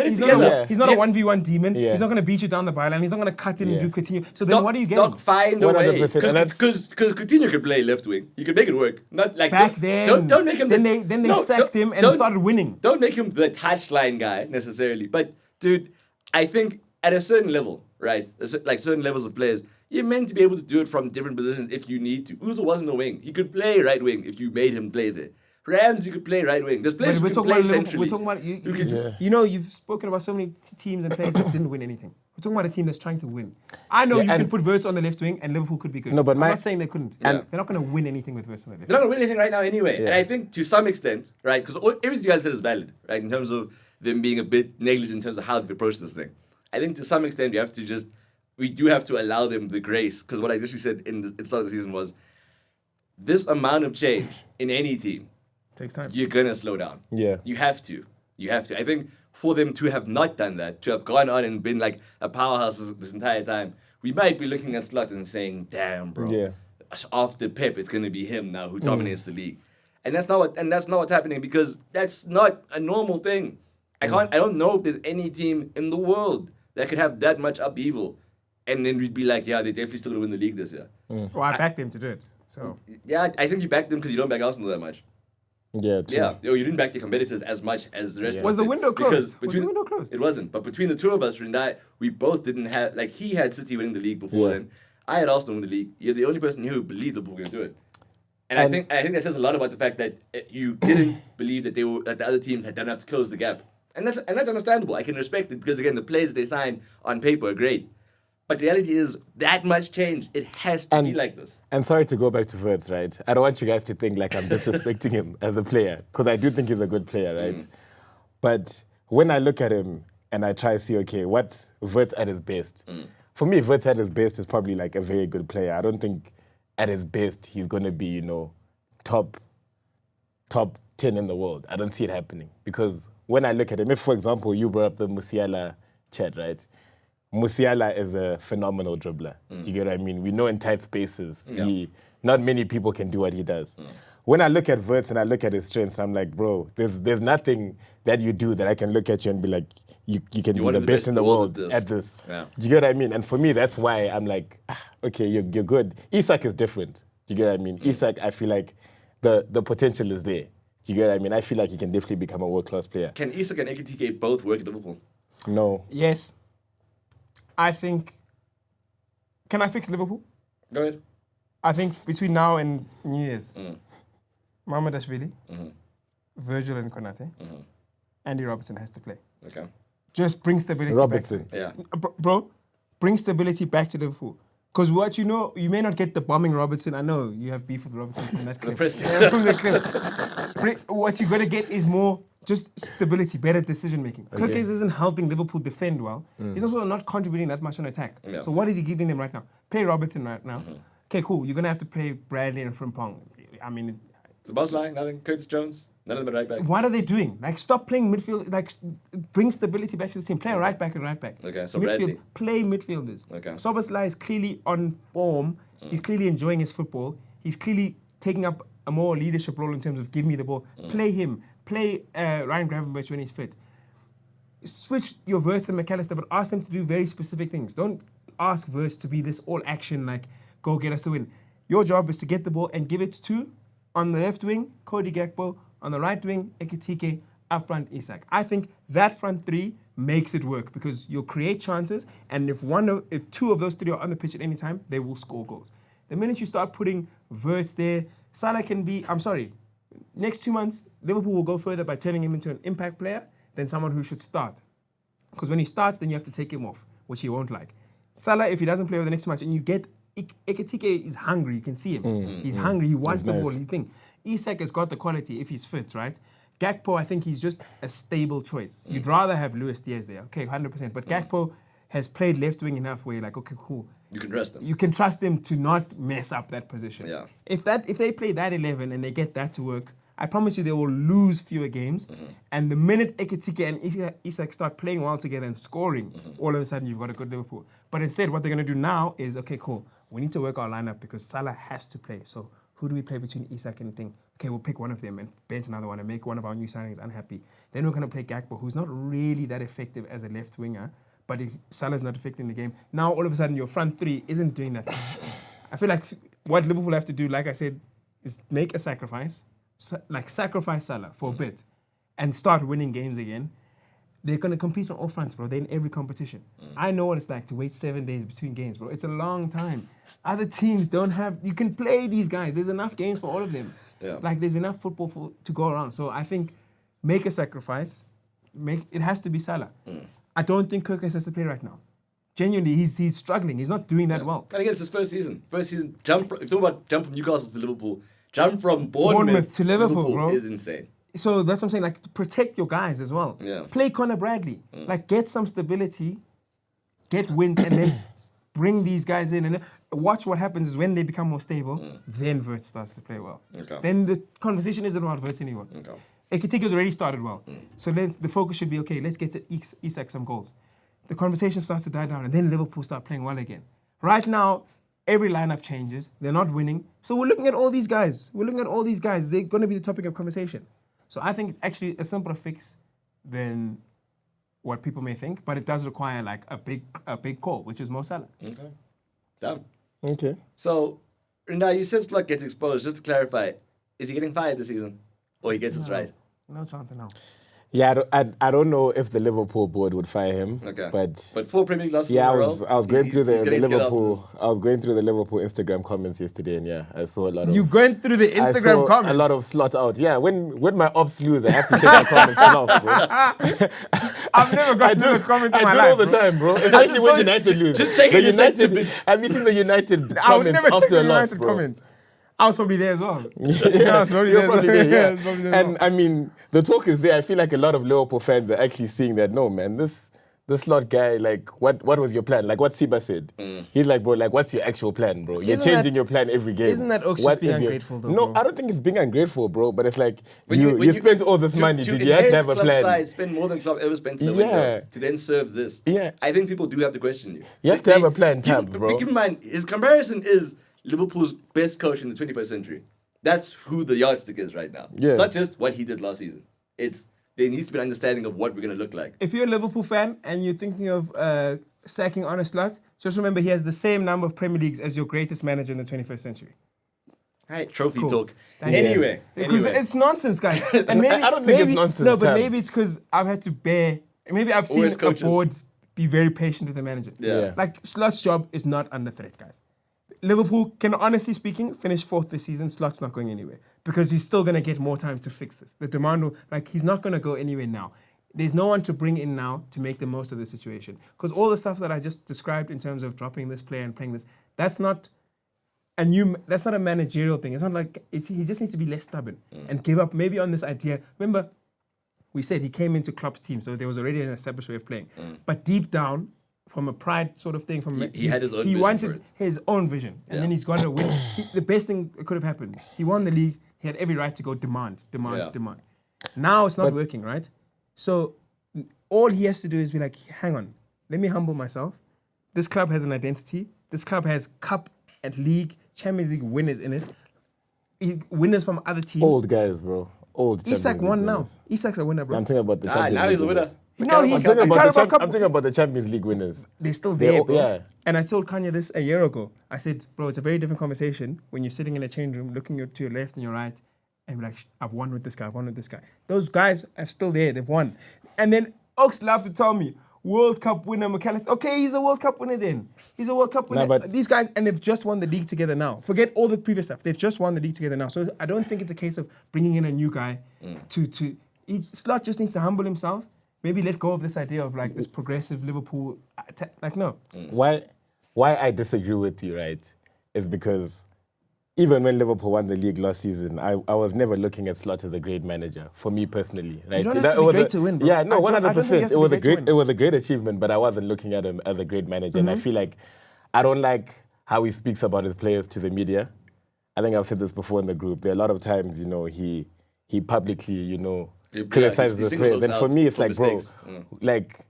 not a 1v1 demon. He's not going to beat you down the byline. He's not going to cut in and do Coutinho. So then what are you getting?
Find a way. Because Coutinho could play left wing. You could make it work. Not like
back then.
Don't make him.
Then they sacked him and started winning.
Don't make him the touchline guy necessarily. But dude, I think at a certain level, right? Like certain levels of players, you're meant to be able to do it from different positions if you need to. Ozil wasn't a wing. He could play right wing if you made him play there. Rams, you could play right wing. There's players who can play centrally.
We're talking about you've spoken about so many teams and players that didn't win anything. We're talking about a team that's trying to win. I know you can put Wirtz on the left wing and Liverpool could be good.
No, but
I'm not saying they couldn't. They're not going to win anything with Wirtz on the left.
They're not going to win anything right now anyway. And I think to some extent, right, because everything you said is valid, right, in terms of them being a bit negligent in terms of how they approach this thing. I think to some extent we do have to allow them the grace, because what I literally said in the start of the season was, this amount of change in any team
takes time.
You're gonna slow down.
Yeah.
You have to. I think for them to have not done that, to have gone on and been like a powerhouse this entire time, we might be looking at Slot and saying, "Damn, bro.
Yeah.
After Pep, it's gonna be him now who dominates the league." And that's not what's happening, because that's not a normal thing. I don't know if there's any team in the world that could have that much upheaval, and then we'd be like, "Yeah, they definitely still gonna win the league this year."
Well, I backed them to do it. So
yeah, I think you backed them because you don't back Arsenal that much.
Yeah, true.
Yeah. You didn't back the competitors as much as the rest of us.
Was the window closed?
Was the window closed? It wasn't. But between the two of us, Rindai, we both didn't have, like, he had City winning the league before then. I had Arsenal win the league. You're the only person here who believed Liverpool were going to do it. And I think that says a lot about the fact that you didn't believe that that the other teams had done enough to close the gap. And that's understandable. I can respect it because, again, the players they signed on paper are great. But reality is that much change. It has to be like this.
And sorry to go back to Wirtz, right? I don't want you guys to think like I'm disrespecting him as a player, because I do think he's a good player, right? But when I look at him and I try to see, okay, what's Wirtz at his best? For me, Wirtz at his best is probably like a very good player. I don't think at his best he's going to be, top 10 in the world. I don't see it happening. Because when I look at him, if, for example, you brought up the Musiala chat, right? Musiala is a phenomenal dribbler. Do you get what I mean? We know in tight spaces, not many people can do what he does. When I look at Wirtz and I look at his strengths, I'm like, bro, there's nothing that you do that I can look at you and be like, you can be the best in the world at this.
Yeah.
Do you get what I mean? And for me, that's why I'm like, okay, you're good. Isak is different. Do you get what I mean? Isak, I feel like the potential is there. Do you get what I mean? I feel like he can definitely become a world-class player.
Can Isak and Ekitike both work at Liverpool?
No.
Yes. I think. Can I fix Liverpool?
Go ahead.
I think between now and New Year's, Mamardashvili, Virgil and Konate, Andy Robertson has to play.
Okay.
Just bring stability
Robertson.
back.
Yeah.
Bro, bring stability back to Liverpool. Because what you may not get the bombing Robertson. I know you have beef with Robertson from that clip. From the clip. What you're going to get is more Just stability, better decision making.
Okay.
Kirkes isn't helping Liverpool defend well. He's also not contributing that much on attack.
Yeah.
So what is he giving them right now? Play Robertson right now. Okay, cool. You're gonna have to play Bradley and Frimpong. I mean,
It's a boss line, nothing. Curtis Jones, none of them are right back.
what are they doing? Like, stop playing midfield. Like, bring stability back to the team. Play a right back and right back.
Okay, so
midfield,
Bradley.
play midfielders.
Okay.
Soboslai is clearly on form. He's clearly enjoying his football. He's clearly taking up a more leadership role in terms of give me the ball. Play him. Play Ryan Gravenberch when he's fit. Switch your Wirtz and McAllister, but ask them to do very specific things. Don't ask Wirtz to be this all action, like, go get us the win. Your job is to get the ball and give it to, on the left wing, Cody Gakpo, on the right wing, Ekitike, up front, Isak. I think that front three makes it work because you'll create chances, and if two of those three are on the pitch at any time, they will score goals. The minute you start putting Wirtz there, Salah can be, next 2 months, Liverpool will go further by turning him into an impact player than someone who should start. Because when he starts, then you have to take him off, which he won't like. Salah, if he doesn't play over the next 2 months, and you get Ekitike is hungry, you can see him. He's hungry, he wants the ball.
nice.
You think Isak has got the quality if he's fit, right? Gakpo, I think he's just a stable choice. You'd rather have Luis Diaz there, okay, 100%. But Gakpo has played left wing enough where you're like, okay, cool.
You can trust them.
You can trust him to not mess up that position.
Yeah.
If they play that 11 and they get that to work, I promise you they will lose fewer games. And the minute Ekitike and Isak start playing well together and scoring, all of a sudden you've got a good Liverpool. But instead, what they're going to do now is, okay, cool. We need to work our lineup because Salah has to play. So who do we play between Isak and thing? Okay, we'll pick one of them and bench another one and make one of our new signings unhappy. Then we're going to play Gakpo, who's not really that effective as a left winger. But if Salah's not affecting the game, now all of a sudden your front three isn't doing that. I feel like what Liverpool have to do, like I said, is make a sacrifice. Sacrifice Salah for a bit and start winning games again. They're going to compete on all fronts, bro. They're in every competition. I know what it's like to wait 7 days between games, bro. It's a long time. Other teams don't have... You can play these guys. There's enough games for all of them.
Yeah.
Like, there's enough football to go around. So I think make a sacrifice. It has to be Salah. I don't think Kirkes has to play right now. Genuinely, he's struggling. He's not doing that well.
And again, it's his first season. If you're talking about jump from Newcastle to Liverpool, jump from Bournemouth
to Liverpool, bro.
is insane.
So that's what I'm saying. Like, to protect your guys as well.
Yeah.
Play Conor Bradley. Like, get some stability, get wins, and then bring these guys in. And watch what happens is when they become more stable, then Wirtz starts to play well.
Okay.
Then the conversation isn't about Wirtz anymore.
Okay.
Ekitike's already started well. So then the focus should be, okay, let's get to Isak some goals. The conversation starts to die down, and then Liverpool start playing well again. Right now, every lineup changes. They're not winning. So we're looking at all these guys. They're going to be the topic of conversation. So I think it's actually a simpler fix than what people may think, but it does require like a big call, which is Mo Salah.
Okay. Done.
Okay.
So, Rindai, you said Slot gets exposed. Just to clarify, is he getting fired this season? Or he gets it right?
No chance in hell.
Yeah, I don't know if the Liverpool board would fire him.
Okay.
But
4 Premier League losses
yeah,
in a
I
row.
was going through the
he's getting to get out of
Liverpool.
this.
I was going through the Liverpool Instagram comments yesterday, and yeah, I saw a lot of.
You going through the
I
Instagram
saw
comments?
a lot of Slot out. Yeah, when my ops lose, I have to check the comments off, bro.
I've never gone through the comments in my
I do
life,
all the
bro.
time, bro. Especially when United lose.
just checking the sentiments.
I'm meeting the United
I would
comments
never check
after
the
a loss,
United
bro.
comments. I was probably there as well.
Yeah,
I was probably
you're
there
probably
as well.
there,
I was probably there
yeah.
as
And I mean, the talk is there. I feel like a lot of Liverpool fans are actually seeing that. No, man, this Slot guy, like, what was your plan? Like what Siba said. He's like, bro, like, what's your actual plan, bro? You're
Isn't
changing
that-
your plan every game.
isn't that Oaks
What
just being
if you-
ungrateful, though,
No,
bro?
I don't think it's being ungrateful, bro. But it's like
When
you spent all this money, dude. You had to have a
club
plan.
Side, spend more than club ever spent in the
Yeah.
window to then serve this.
Yeah.
I think people do have to question you.
You have to have a plan, Tab,
keep,
bro.
Keep in mind, his comparison is Liverpool's best coach in the 21st century. That's who the yardstick is right now.
Yeah.
It's not just what he did last season. There needs to be an understanding of what we're going to look like.
If you're a Liverpool fan and you're thinking of sacking Arne Slot, just remember he has the same number of Premier Leagues as your greatest manager in the 21st century.
Right, trophy
Cool.
talk.
Thank you.
Anyway,
Because it's nonsense, guys. And maybe,
I don't think it's
maybe-
nonsense,
No, but
Tam.
maybe it's because I've had to bear. Maybe I've seen
Always
a
coaches.
board be very patient with the manager.
Yeah.
Like Slot's job is not under threat, guys. Liverpool can, honestly speaking, finish 4th this season. Slot's not going anywhere because he's still going to get more time to fix this. The demand will, he's not going to go anywhere now. There's no one to bring in now to make the most of the situation. Because all the stuff that I just described in terms of dropping this player and playing this, that's not a managerial thing. It's not like, he just needs to be less stubborn and give up maybe on this idea. Remember, we said he came into Klopp's team, so there was already an established way of playing. But deep down, from a pride sort of thing,
he had his own
he
vision
wanted
for it.
his own vision, and then he's got to win. The best thing that could have happened, he won the league. He had every right to go demand. Now it's not working, right? So all he has to do is be like, hang on, let me humble myself. This club has an identity. This club has cup and league, Champions League winners in it. Winners from other teams.
Old guys, bro. Old Champions
Isak
League
won now.
winners.
Isak's a winner, bro.
I'm talking about the Champions
now
League
he's a winner.
winners.
No,
I'm
he's
talking about
Carabao
I'm
Cup.
talking about the Champions League winners.
They're still there, bro.
Yeah.
And I told Khanya this a year ago. I said, bro, it's a very different conversation when you're sitting in a change room, looking to your left and your right, and be like, I've won with this guy, I've won with this guy. Those guys are still there, they've won. And then Oaks loves to tell me, World Cup winner McAllister. Okay, he's a World Cup winner then. He's a World Cup winner.
but
these guys, and they've just won the league together now. Forget all the previous stuff. They've just won the league together now. So I don't think it's a case of bringing in a new guy Slot just needs to humble himself. Maybe let go of this idea of like this progressive Liverpool. No.
Why I disagree with you, right, is because even when Liverpool won the league last season, I was never looking at Slot as a great manager, for me personally. Right?
You don't have to be great to win, bro.
Yeah, no, 100%. It was a great
win.
achievement, but I wasn't looking at him as a great manager. And I feel like I don't like how he speaks about his players to the media. I think I've said this before in the group. There are a lot of times, he publicly, criticizes his players. And for me, it's like,
mistakes.
like,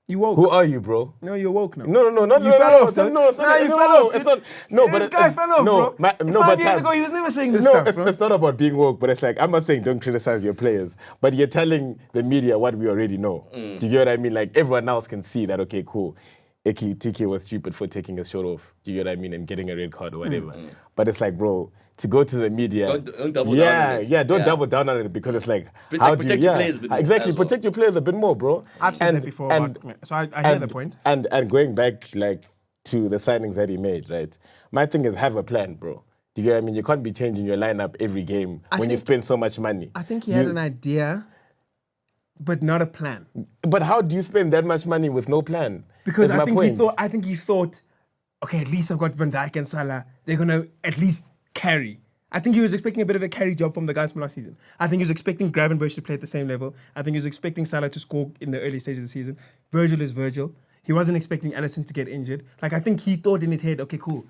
You woke.
who are you, bro?
No, you're woke now.
You
fell off, though.
No,
You fell off.
This
guy fell off, bro. 5 years ago, he was never saying this stuff, bro.
It's not about being woke, but it's like, I'm not saying don't criticize your players, but you're telling the media what we already know. Do you get what I mean? Like, everyone else can see that, okay, cool, TK was stupid for taking his shirt off, do you get what I mean, and getting a red card or whatever. But it's like, bro, to go to the media,
don't double down on it.
don't double down on it, because it's like,
protect your players a bit more
exactly,
as well.
protect your players a bit more, bro.
I've said that before, so I hear the point.
And going back like to the signings that he made, right? My thing is, have a plan, bro. Do you get what I mean? You can't be changing your lineup every game when you spend so much money.
I think he had an idea, but not a plan.
But how do you spend that much money with no plan?
Because
That's
I think he thought, okay, at least I've got Van Dijk and Salah. They're gonna at least carry. I think he was expecting a bit of a carry job from the guys from last season. I think he was expecting Gravenberch to play at the same level. I think he was expecting Salah to score in the early stages of the season. Virgil is Virgil. He wasn't expecting Alisson to get injured. Like, I think he thought in his head, okay, cool.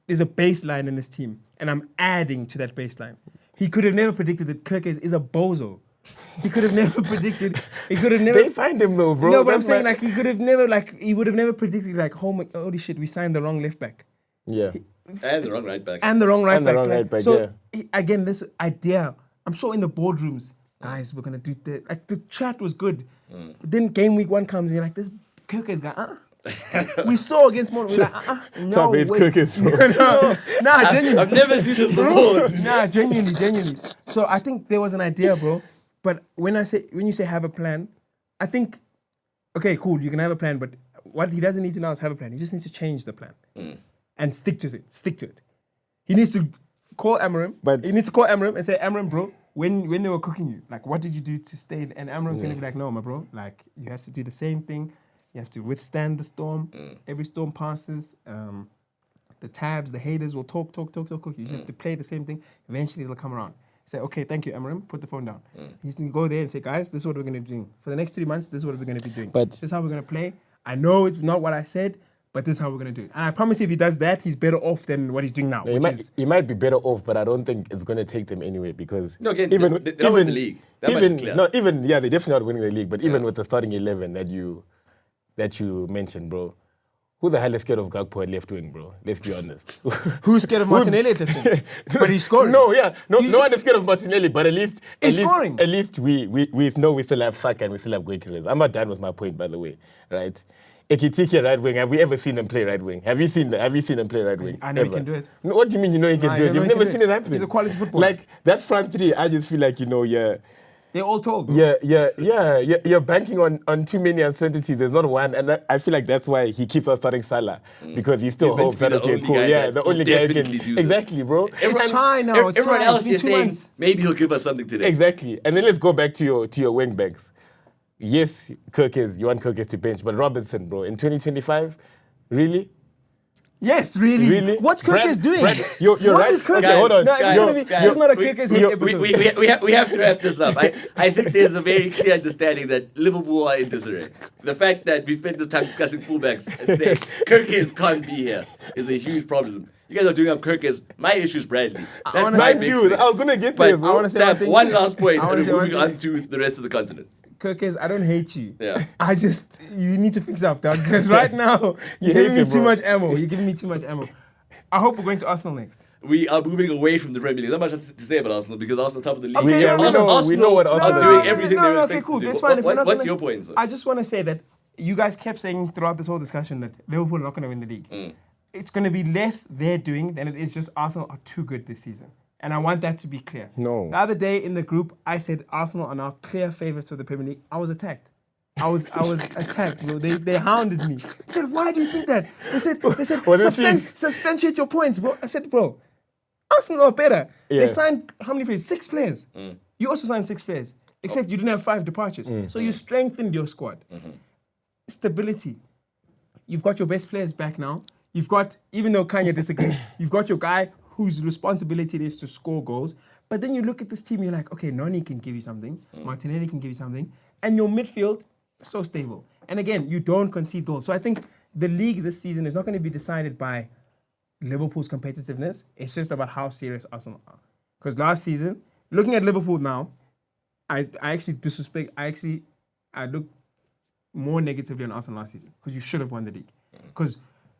There's a baseline in this team, and I'm adding to that baseline. He could have never predicted that Kirkes is a bozo. He could have never predicted.
They find him though, bro.
No, but I'm saying like he would have never predicted like, holy shit, we signed the wrong left back.
Yeah.
And the wrong right back.
And the wrong right back. So
yeah.
Again, this idea, I'm sure in the boardrooms, guys, we're gonna do that. Like the chat was good. But then game week 1 comes, and you're like, this Kirkes guy, we saw against Monaco, we're like, no way.
Kirkes, bro.
Nah, genuinely.
I've never seen this before.
Nah, genuinely. So I think there was an idea, bro. But when you say have a plan, I think, okay, cool, you can have a plan, but what he doesn't need to now is have a plan. He just needs to change the plan and stick to it. He needs to call Amarim. He needs to call Amarim and say, Amarim, bro, when they were cooking you, like, what did you do to stay? And Amarim's going to be like, no, my bro, like, you have to do the same thing. You have to withstand the storm. Every storm passes. The tabs, the haters will talk. You have to play the same thing. Eventually, it'll come around. Say, okay, thank you, Amarim. Put the phone down. He's going to go there and say, guys, this is what we're going to be doing. For the next 3 months, this is what we're going to be doing. This is how we're going to play. I know it's not what I said, but this is how we're going to do it. And I promise you, if he does that, he's better off than what he's doing now.
He might be better off, but I don't think it's going to take them anywhere, because
they're not winning the league. That much is clear.
They're definitely not winning the league, but even with the starting 11 that you mentioned, bro, who the hell is scared of Gakpo at left wing, bro? Let's be honest.
Who's scared of Martinelli at left wing? But he's scoring.
No one is scared of Martinelli, but at least
scoring.
At least we know we still have Saka and we still have Gyökeres. I'm not done with my point, by the way, right? Ekitike right wing. Have we ever seen him play right wing? Have you seen him play right wing?
I know he can do it.
No, what do you mean you know he can do it? You've never seen it happen.
He's a quality footballer.
Like that front three, I just feel like
they're all told.
You're banking on too many uncertainties. There's not one, and I feel like that's why he keeps on starting Salah, because he still hopes that the only guy who can
exactly,
bro.
It's trying now.
Everyone else is saying maybe he'll give us something today.
Exactly, and then let's go back to your wing backs. Yes, you want Kirkes to bench, but Robertson, bro, in 2025, really?
Yes, really.
Really?
What's Kirkes doing?
You're
What
right.
is Kirkes?
Okay, hold on.
No, it's
Yo,
gonna be- it's not a Kirkes hate episode.
We have to wrap this up. I think there's a very clear understanding that Liverpool are in disarray. The fact that we spent this time discussing fullbacks and saying Kirkes can't be here is a huge problem. You guys are doing up Kirkes. My issue is Bradley. That's my
Mind
big
you,
thing.
I was gonna get
But
there,
I
bro.
wanna say
Tab,
thing.
one last point,
I wanna
and
say
we're
one
moving
thing.
on to the rest of the continent.
Kirkes, I don't hate you.
Yeah.
You need to fix up, dog. Because right now, you're giving
hate
me
him,
too
bro.
much ammo. You're giving me too much ammo. I hope we're going to Arsenal next.
We are moving away from the Premier League. Not much to say about Arsenal because Arsenal top of the league.
Okay,
Yeah, we know what
are
Arsenal
doing
is.
everything they're
okay,
expected
cool.
to do.
That's fine. If we're not
What's
gonna-
your point, sir?
I just want to say that you guys kept saying throughout this whole discussion that Liverpool are not going to win the league. It's going to be less their doing than it is just Arsenal are too good this season. And I want that to be clear.
No.
The other day in the group, I said Arsenal are now clear favourites of the Premier League. I was attacked. I was attacked, bro. They hounded me. They said, why do you think that? They said
Was it sheets?
substantiate your points, bro. I said, bro, Arsenal are better.
Yeah.
They signed how many players? 6 players. You also signed 6 players, except you didn't have 5 departures. So you strengthened your squad. Stability. You've got your best players back now. You've got, even though Khanya disagrees, you've got your guy whose responsibility it is to score goals. But then you look at this team, you're like, okay, Noni can give you something, Martinelli can give you something, and your midfield so stable. And again, you don't concede goals. So I think the league this season is not going to be decided by Liverpool's competitiveness. It's just about how serious Arsenal are. Because last season, looking at Liverpool now, I actually disrespect. I look more negatively on Arsenal last season because you should have won the league. Because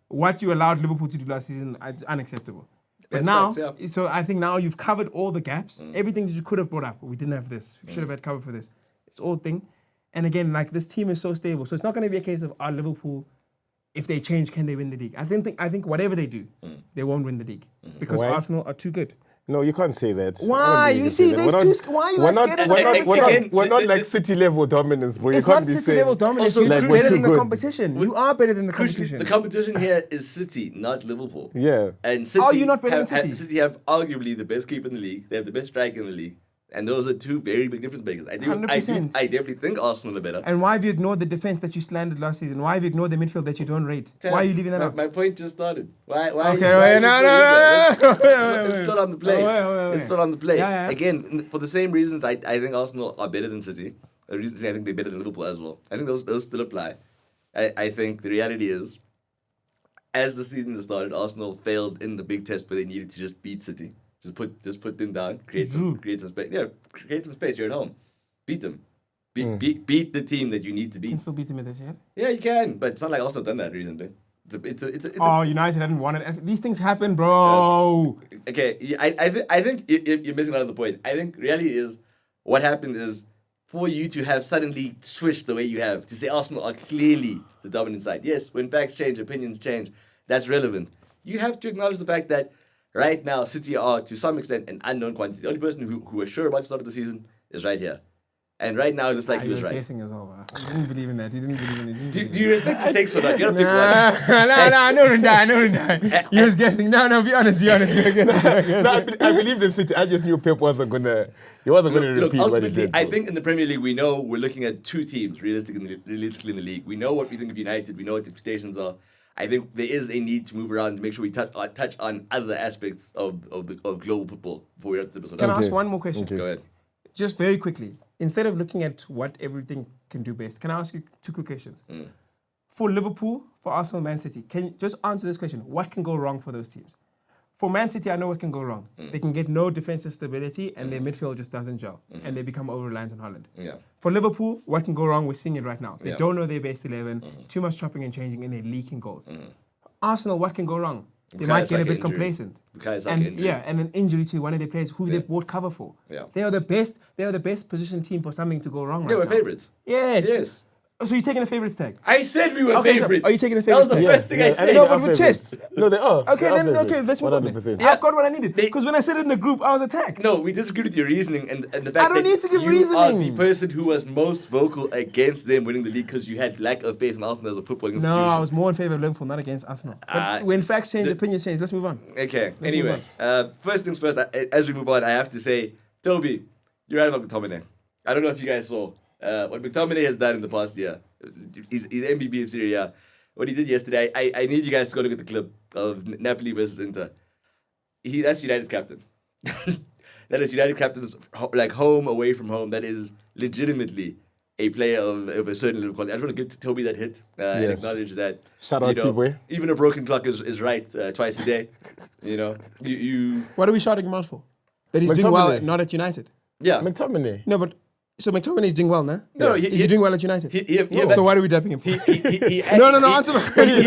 what you allowed Liverpool to do last season is unacceptable. But
That's
now,
facts, yeah.
so I think now you've covered all the gaps. Everything that you could have brought up. We didn't have this. We should have had cover for this. It's all thing. And again, like this team is so stable. So it's not going to be a case of Liverpool, if they change, can they win the league? I think whatever they do, they won't win the league. Because
Why?
Arsenal are too good.
No, you can't say that.
Why?
I don't think
You
can
see,
say that.
there's two- why are you
we're
guys
not,
scared of
we're
the
not,
next
we're not,
game?
we're not like city level dominance, bro. You
It's
can't
not
be
city
saying.
level dominance.
Also,
You're
like,
just
we're
better
too
than the
good.
competition. You are better than the
Crucially,
competition.
the competition here is City, not Liverpool.
Yeah.
And City
Are you not better
have,
than City?
City have arguably the best keeper in the league. They have the best striker in the league. And those are two very big difference makers. I
100%.
definitely think Arsenal are better.
And why have you ignored the defense that you slandered last season? Why have you ignored the midfield that you don't rate? Why are you leaving that out?
My point just started. Why?
Okay,
why
wait,
you
no,
still
no,
in there?
no,
Let's-
no,
Let's
wait,
not on the play.
wait.
Let's not on the play.
Yeah.
Again, for the same reasons, I think Arsenal are better than City. The reasons I think they're better than Liverpool as well. I think those still apply. I think the reality is, as the season started, Arsenal failed in the big test where they needed to just beat City. Just put them down, create some space. Yeah, create some space. You're at home. Beat them. Beat the team that you need to
You can
beat.
still beat them in this year.
Yeah, you can, but it's not like Arsenal done that recently. It's
Oh, United hadn't won it. These things happen, bro.
okay. Yeah, I think you're missing another point. I think reality is what happened is for you to have suddenly switched the way you have to say Arsenal are clearly the dominant side. Yes, when facts change, opinions change. That's relevant. You have to acknowledge the fact that right now City are to some extent an unknown quantity. The only person who was sure about the start of the season is right here. And right now, it looks like he
He
was
was
right.
guessing as well, bro. He didn't believe in that. He didn't believe in it.
Do you respect his takes or not? You gotta pick one.
No, Rindai. He was guessing. No, be honest. You were guessing.
No, I believed in City. I just knew Pep wasn't gonna. He wasn't gonna
Look,
repeat what he
ultimately,
did.
I
bro.
think in the Premier League, we know we're looking at two teams realistically in the league. We know what we think of United. We know what the expectations are. I think there is a need to move around to make sure we touch on other aspects of global football before we wrap this episode
Can I
up.
ask one more question?
Okay.
Go ahead.
Just very quickly. Instead of looking at what everything can do best, can I ask you 2 quick questions? For Liverpool, for Arsenal, Man City, can you just answer this question? What can go wrong for those teams? For Man City, I know what can go wrong. They can get no defensive stability and their midfield just doesn't gel and they become over-reliant on Holland.
Yeah.
For Liverpool, what can go wrong? We're seeing it right now. They
Yeah.
don't know their best 11, too much chopping and changing and they're leaking goals. Arsenal, what can go wrong? They might get a bit complacent. And an injury to one of their players who they've bought cover for.
Yeah.
They are the best positioned team for something to go wrong
They
right
were
now.
favorites.
Yes.
Yes.
So you're taking a favorites tag?
I said we were
Okay, so
favorites.
are you taking the
That was the
favorites
first
tag?
thing I
Yeah,
said.
and
No,
they
but
are
with
favorites.
chest.
No, they are.
Okay,
They are
then
favorites.
let's move on.
100%.
I've got what I needed.
They-
Because when I said it in the group, I was attacked.
No, we disagreed with your reasoning and the fact
I don't
that
need to give
you are
reasoning.
the person who was most vocal against them winning the league because you had lack of faith in Arsenal as a football institution.
No, I was more in favor of Liverpool, not against Arsenal. But when facts change, opinions change. Let's move on.
Okay,
Let's
anyway. First things first, as we move on, I have to say, Toby, you're right about McTominay. I don't know if you guys saw what McTominay has done in the past year. He's MVP of Serie A. what he did yesterday, I need you guys to go look at the clip of Napoli versus Inter. That's United's captain. That is United captain's like home away from home. That is legitimately a player of a certain level of quality. I just want to give Toby that hit and acknowledge that.
Shout out T-Boy.
Even a broken clock is right twice a day. You.
What are we shouting him out for? That he's doing well, not at United.
Yeah.
McTominay.
No, but so McTominay is doing well now.
No,
is he doing well at United? So why are we dapping him for? No, answer the question.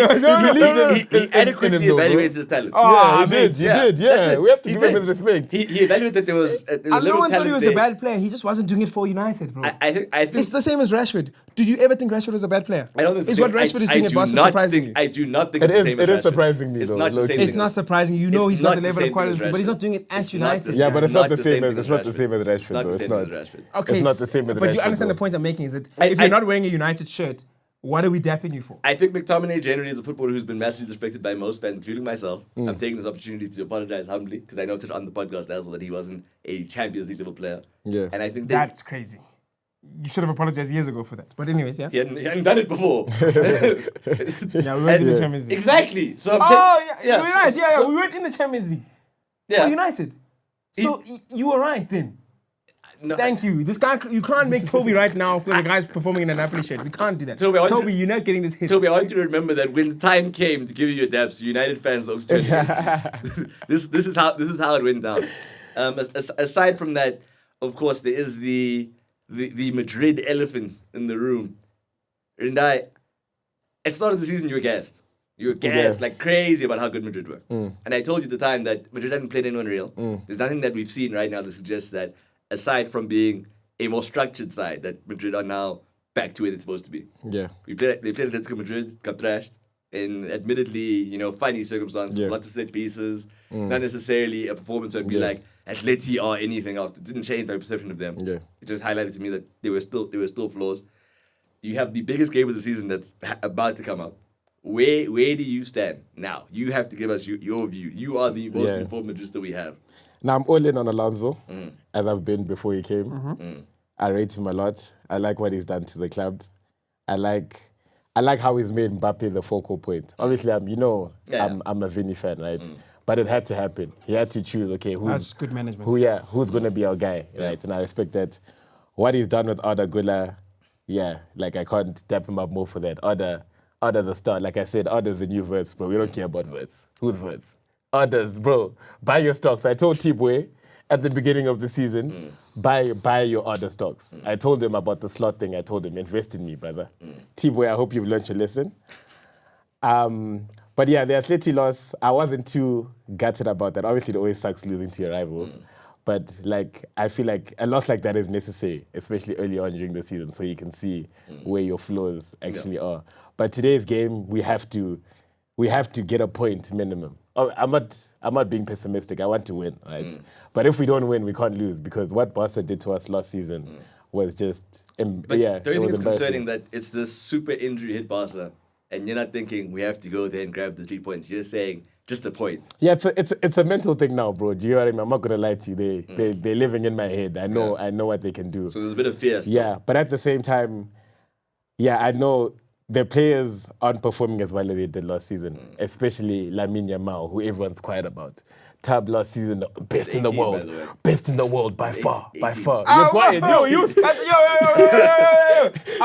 He adequately evaluated his talent.
Oh, he did. Yeah, we have to give him his respect.
He evaluated that there was
no one thought he was a bad player. He just wasn't doing it for United, bro.
I think
it's the same as Rashford. Did you ever think Rashford was a bad player?
I don't think
is what Rashford is doing at Barca surprising you?
I do not think it's the same as Rashford.
It is surprising me, though.
It's not surprising. You know he's got the level of quality, but he's not doing it at United.
Yeah, but it's not the same as Rashford, though. It's not.
Okay,
it's not the same as Rashford.
But you understand the point I'm making is that if you're not wearing a United shirt, what are we dapping you for?
I think McTominay generally is a footballer who's been massively disrespected by most fans, including myself. I'm taking this opportunity to apologize humbly because I noted on the podcast as well that he wasn't a Champions League level player.
Yeah,
and I think
that's crazy. You should have apologized years ago for that. But anyways, yeah.
He hadn't done it before.
Yeah, we weren't in the Champions League.
Exactly. So
you're right. Yeah, we weren't in the Champions League.
Yeah.
For United. So you were right then.
No.
Thank you. This guy, you can't make Toby right now feel the guy's performing in a Napoli shirt. We can't do that. Toby, you're not getting this hit.
Toby, I want you to remember that when the time came to give you your dabs, United fans looked straight against you. This is how it went down. Aside from that, of course, there is the Madrid elephant in the room. Rindai, at the start of the season, you were gassed. You were gassed like crazy about how good Madrid were. And I told you at the time that Madrid hadn't played anyone real. There's nothing that we've seen right now that suggests that, aside from being a more structured side, that Madrid are now back to where they're supposed to be.
Yeah.
They played Atletico Madrid, got thrashed in admittedly, funny circumstances, lots of set pieces, not necessarily a performance that would be like Atleti or anything after. It didn't change my perception of them.
Yeah.
It just highlighted to me that there were still flaws. You have the biggest game of the season that's about to come up. Where do you stand now? You have to give us your view. You are the most informed Madridista we have.
Now, I'm all in on Alonso, as I've been before he came. I rate him a lot. I like what he's done to the club. I like how he's made Mbappe the focal point. Obviously, I'm a Vini fan, right? But it had to happen. He had to choose,
that's good management.
Who's going to be our guy, right? And I respect that. What he's done with Arda Güler, I can't tap him up more for that. Arda the star. Like I said, Arda's the new Verts, bro. We don't care about Verts. Who's Verts? Others, bro, buy your stocks. I told T-Boy at the beginning of the season, buy your other stocks. I told him about the slot thing. I told him, invest in me, brother. T-Boy, I hope you've learned your lesson. But yeah, the Atleti loss, I wasn't too gutted about that. Obviously, it always sucks losing to your rivals. But I feel like a loss like that is necessary, especially early on during the season, so you can see where your flaws actually are. But today's game, we have to get a point minimum. I'm not being pessimistic. I want to win, right? But if we don't win, we can't lose because what Barca did to us last season was just
don't you think it's concerning that it's this super injury hit Barca and you're not thinking we have to go there and grab the 3 points. You're saying just a point.
Yeah, it's a mental thing now, bro. Do you know what I mean? I'm not gonna lie to you. They're living in my head. I know what they can do.
So there's a bit of fear still.
Yeah, but at the same time, I know the players aren't performing as well as they did last season, especially Lamine Yamal, who everyone's quiet about. Tab last season, best in the world. Best in the world by far. You're quiet. I'm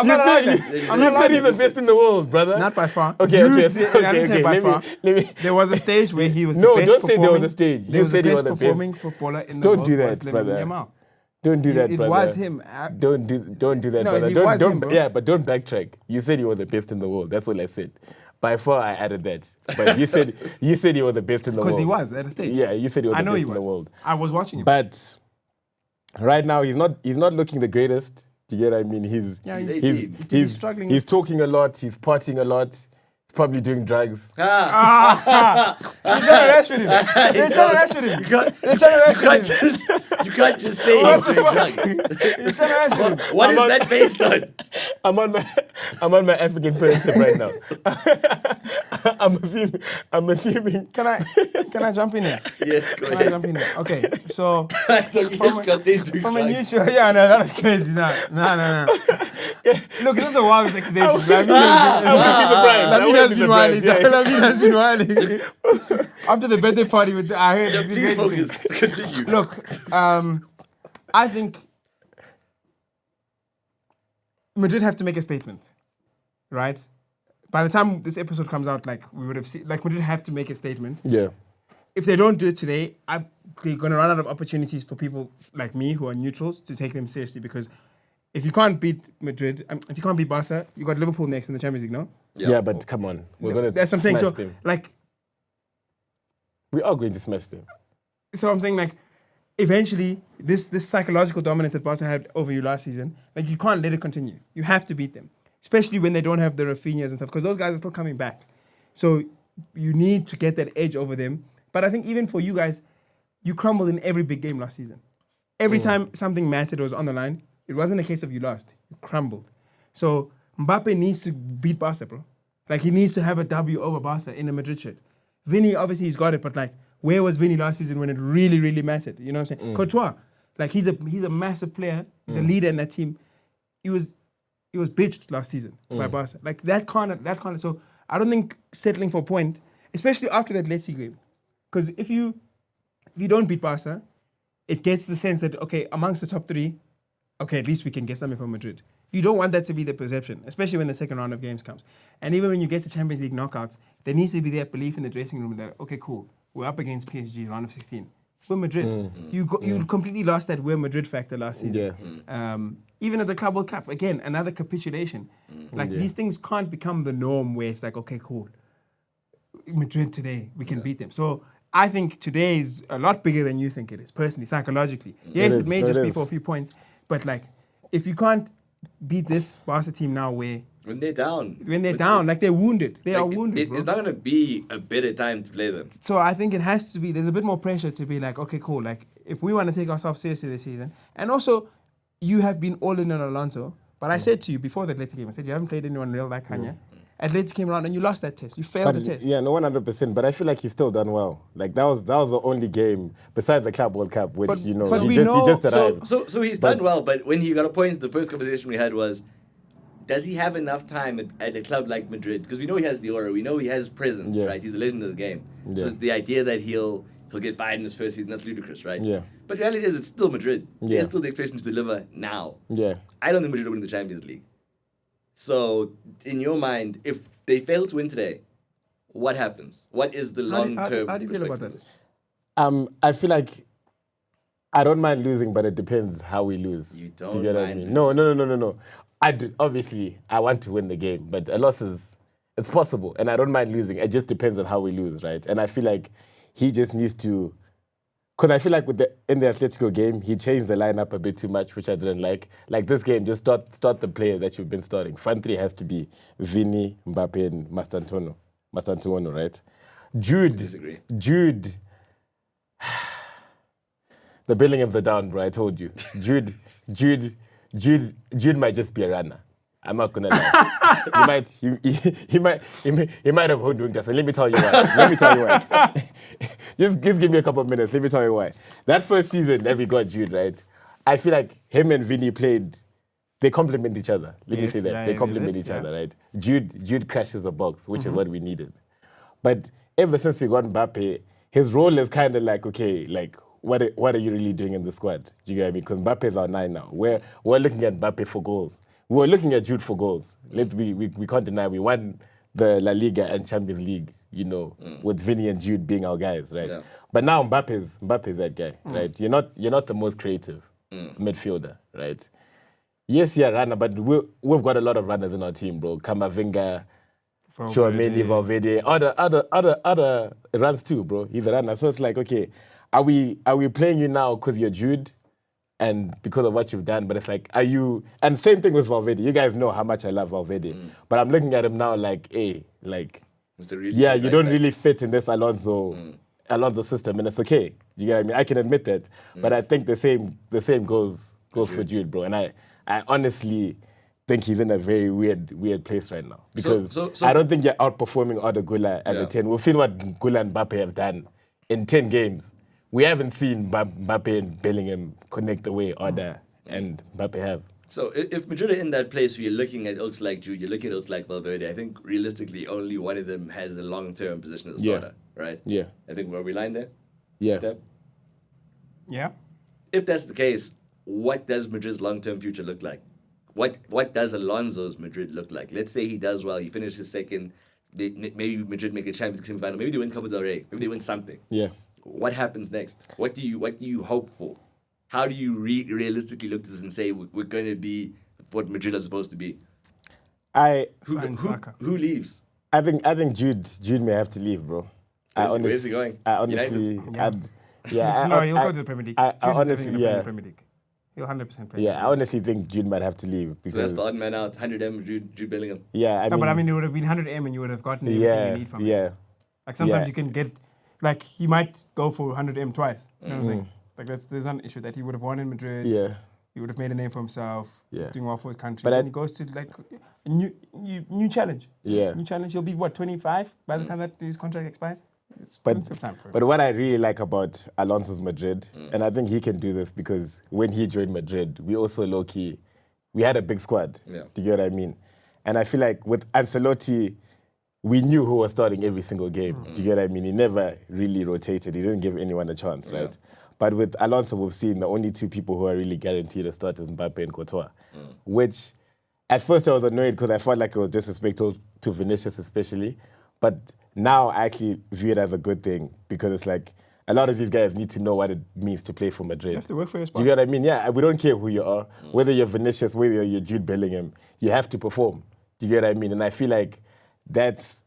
not lying. I'm not lying. He's the best in the world, brother.
Not by far.
Okay.
I didn't say by far. There was a stage where he was the best performing. No, don't say there was a stage. He was the best performing footballer in the world.
Don't do that, brother. Don't do that, brother.
It was him.
Don't do that, brother.
He was him, bro.
Yeah, but don't backtrack. You said you were the best in the world. That's all I said. By far, I added that. But you said you were the best in the world.
Because he was at the stage.
Yeah, you said you were the best in the world.
I was watching him.
But right now, he's not looking the greatest. Do you get what I mean? He's struggling. He's talking a lot. He's partying a lot. Probably doing drugs.
They're trying to arrest him. They're trying to arrest him.
You can't just say he's doing drugs.
They're trying to arrest him.
What is that based on?
I'm on my African parenting right now. I'm assuming.
Can I jump in here?
Yes, go
Can I
ahead.
jump in here? Okay, so from a
From
neutral, yeah, no, that was crazy. No. Look, it's not the wildest accusation. Lamine has been wilding. Lamine has been wilding. After the birthday party with I heard.
Yeah, please focus. Continue.
Look, I think Madrid have to make a statement, right? By the time this episode comes out, like we would have seen, like Madrid have to make a statement.
Yeah.
If they don't do it today, they're going to run out of opportunities for people like me who are neutrals to take them seriously. Because if you can't beat Madrid, if you can't beat Barca, you got Liverpool next in the Champions League, no?
Yeah, but come on, we're gonna.
That's what I'm saying.
smash
So,
them.
like,
We are going to smash them.
so I'm saying, like, eventually, this psychological dominance that Barca had over you last season, like, you can't let it continue. You have to beat them, especially when they don't have the Rafinhas and stuff, because those guys are still coming back. So you need to get that edge over them. But I think even for you guys, you crumbled in every big game last season. Every time something mattered or was on the line, it wasn't a case of you lost. You crumbled. So Mbappe needs to beat Barca, bro. Like, he needs to have a W over Barca in a Madrid shirt. Vinny, obviously, he's got it, but, like, where was Vinny last season when it really, really mattered? You know what I'm saying? Courtois, like, he's a massive player. He's a leader in that team. He was bitched last season by Barca. Like, that kind of. So I don't think settling for a point, especially after that Atleti game, because if you don't beat Barca, it gets the sense that, okay, amongst the top three, okay, at least we can get something from Madrid. You don't want that to be the perception, especially when the second round of games comes. And even when you get to Champions League knockouts, there needs to be that belief in the dressing room that, okay, cool, we're up against PSG, round of 16. We're Madrid. You completely lost that we're Madrid factor last season.
Yeah.
Even at the Club World Cup, again, another capitulation. Like, these things can't become the norm where it's like, okay, cool, Madrid today, we can beat them. So I think today is a lot bigger than you think it is, personally, psychologically. Yes, it may just be for a few points, but, like, if you can't beat this Barca team now when they're down, like, they're wounded. They are wounded, bro.
It's not going to be a better time to play them.
So I think it has to be, there's a bit more pressure to be like, okay, cool, like, if we want to take ourselves seriously this season, and also, you have been all in on Alonso, but I said to you before the Atleti game, I said, you haven't played anyone real like Khanya. Atleti came around and you lost that test. You failed the test.
Yeah, no, 100%. But I feel like he's still done well. Like, that was the only game besides the Club World Cup, which, he just arrived.
So he's done well, but when he got appointed, the first conversation we had was, does he have enough time at a club like Madrid? Because we know he has the aura, we know he has presence, right? He's a legend of the game.
Yeah.
So the idea that he'll get fired in his first season, that's ludicrous, right?
Yeah.
But the reality is, it's still Madrid.
Yeah.
There's still the expectation to deliver now.
Yeah.
I don't think Madrid will win the Champions League. So, in your mind, if they fail to win today, what happens? What is the long-term
How do you feel about that?
I feel like I don't mind losing, but it depends how we lose.
You don't
Do you get what I
mind
mean? No. Obviously, I want to win the game, but a loss it's possible, and I don't mind losing. It just depends on how we lose, right? And I feel like he just needs to, because I feel like in the Atletico game, he changed the lineup a bit too much, which I didn't like. Like, this game, just start the players that you've been starting. Front three has to be Vini, Mbappe, and Mastantuono, right?
Disagree.
Jude. The building of the down, bro, I told you. Jude might just be a runner. I'm not gonna lie. he might have hoodwinked us. And let me tell you why. Just give me a couple of minutes. Let me tell you why. That first season that we got Jude, right? I feel like him and Vinny they complement each other. Let me say that.
Yeah,
they complement each other, right? Jude crashes the box, which is what we needed. But ever since we got Mbappe, his role is kind of like, okay, like, what are you really doing in the squad? Do you get what I mean? Because Mbappe is our 9 now. We're looking at Mbappe for goals. We're looking at Jude for goals. We can't deny we won the La Liga and Champions League, with Vinny and Jude being our guys, right? Yeah. But now Mbappe's that guy, right? You're not the most creative midfielder, right? Yes, you're a runner, but we've got a lot of runners in our team, bro. Kamavinga, Chouameni, Valverde, other runs too, bro. He's a runner. So it's like, okay, are we playing you now because you're Jude and because of what you've done? But it's like, are you... And same thing with Valverde. You guys know how much I love Valverde. But I'm looking at him now like, hey, like... you don't really fit in this Alonso system, and it's okay. You get what I mean? I can admit that. But I think the same goes for Jude, bro. And I honestly think he's in a very weird place right now. Because
So-
I don't think you're outperforming Arda Güler at
Yeah.
the 10. We've seen what Güler and Mbappe have done in 10 games. We haven't seen Mbappe and Bellingham connect the way Arda and Mbappe have.
So if Madrid are in that place where you're looking at oats like Jude, you're looking at oats like Valverde, I think realistically only one of them has a long-term position as a
Yeah.
starter, right?
Yeah.
I think were we lying there?
Yeah.
Deb?
Yeah.
If that's the case, what does Madrid's long-term future look like? What does Alonso's Madrid look like? Let's say he does well, he finishes second, maybe Madrid make a Champions League semi-final, maybe they win Copa del Rey, maybe they win something.
Yeah.
What happens next? What do you hope for? How do you realistically look at this and say we're going to be what Madrid are supposed to be? Who leaves?
I think Jude may have to leave, bro.
Where's he going?
I honestly,
United?
No, he'll go to the Premier League.
I
Jude's definitely
honestly,
gonna play in
yeah.
the Premier League. He'll 100% play.
Yeah, I honestly think Jude might have to leave
So
because
that's the odd man out, 100M Jude Bellingham.
yeah,
No, but I mean, it would have been 100M and you would have gotten everything you need from it.
yeah.
Like sometimes
Yeah.
you can get, like he might go for 100M twice. You know what I'm saying? Like there's not an issue that he would have won in Madrid.
Yeah.
He would have made a name for himself.
Yeah.
Doing well for his country.
But
Then he goes to like a new challenge.
Yeah.
New challenge. He'll be what 25 by the time that his contract expires. It's
But,
plenty of time for him.
but what I really like about Alonso's Madrid, and I think he can do this because when he joined Madrid, we also low-key, we had a big squad.
Yeah.
Do you get what I mean? And I feel like with Ancelotti, we knew who was starting every single game. Do you get what I mean? He never really rotated. He didn't give anyone a chance, right? But with Alonso, we've seen the only two people who are really guaranteed to start is Mbappe and Courtois, which at first I was annoyed because I felt like it was disrespectful to Vinicius especially. But now I actually view it as a good thing because it's like a lot of these guys need to know what it means to play for Madrid.
You have to work for your
Do
spot.
you get what I mean? Yeah, we don't care who you are, whether you're Vinicius, whether you're Jude Bellingham, you have to perform. Do you get what I mean? And I feel like that's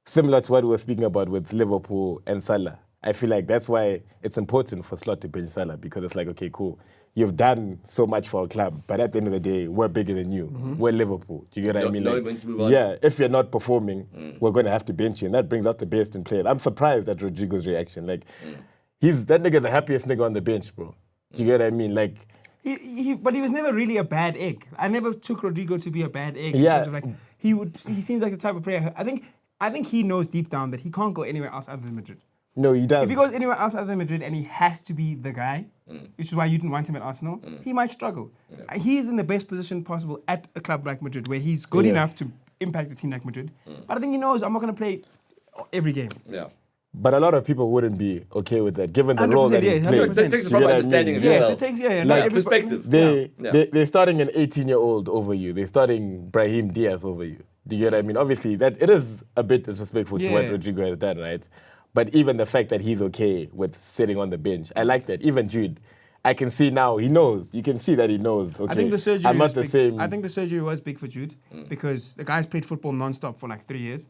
similar to what we were speaking about with Liverpool and Salah. I feel like that's why it's important for Slot to bench Salah because it's like, okay, cool. You've done so much for our club, but at the end of the day, we're bigger than you. We're Liverpool. Do you get what I mean?
Knowing when to move on.
Yeah, if you're not performing, we're going to have to bench you. And that brings out the best in players. I'm surprised at Rodrigo's reaction. Like, that nigga's the happiest nigga on the bench, bro. Do you get what I mean? Like,
But he was never really a bad egg. I never took Rodrigo to be a bad egg. in
Yeah.
terms of, like he seems like the type of player. I think he knows deep down that he can't go anywhere else other than Madrid.
no, he does.
If he goes anywhere else other than Madrid and he has to be the guy, which is why you didn't want him at Arsenal, he might struggle. He's in the best position possible at a club like Madrid where he's good
Yeah.
enough to impact a team like Madrid. But I think he knows I'm not going to play every game.
Yeah.
But a lot of people wouldn't be okay with that, given the role
100%,
that
yeah,
he's
100%.
played.
It takes a
Do you
proper
get what I
understanding
mean?
of
Yeah,
yourself.
it takes, yeah,
Like,
perspective.
They're starting an 18-year-old over you. They're starting Brahim Diaz over you. Do you get what I mean? Obviously, that it is a bit disrespectful to what
Yeah.
Rodrigo has done, right? But even the fact that he's okay with sitting on the bench, I like that. Even Jude, I can see now, he knows. You can see that he knows, okay,
I think the surgery
I'm not
was
the
big.
same.
I think the surgery was big for Jude because the guy's played football non-stop for like 3 years,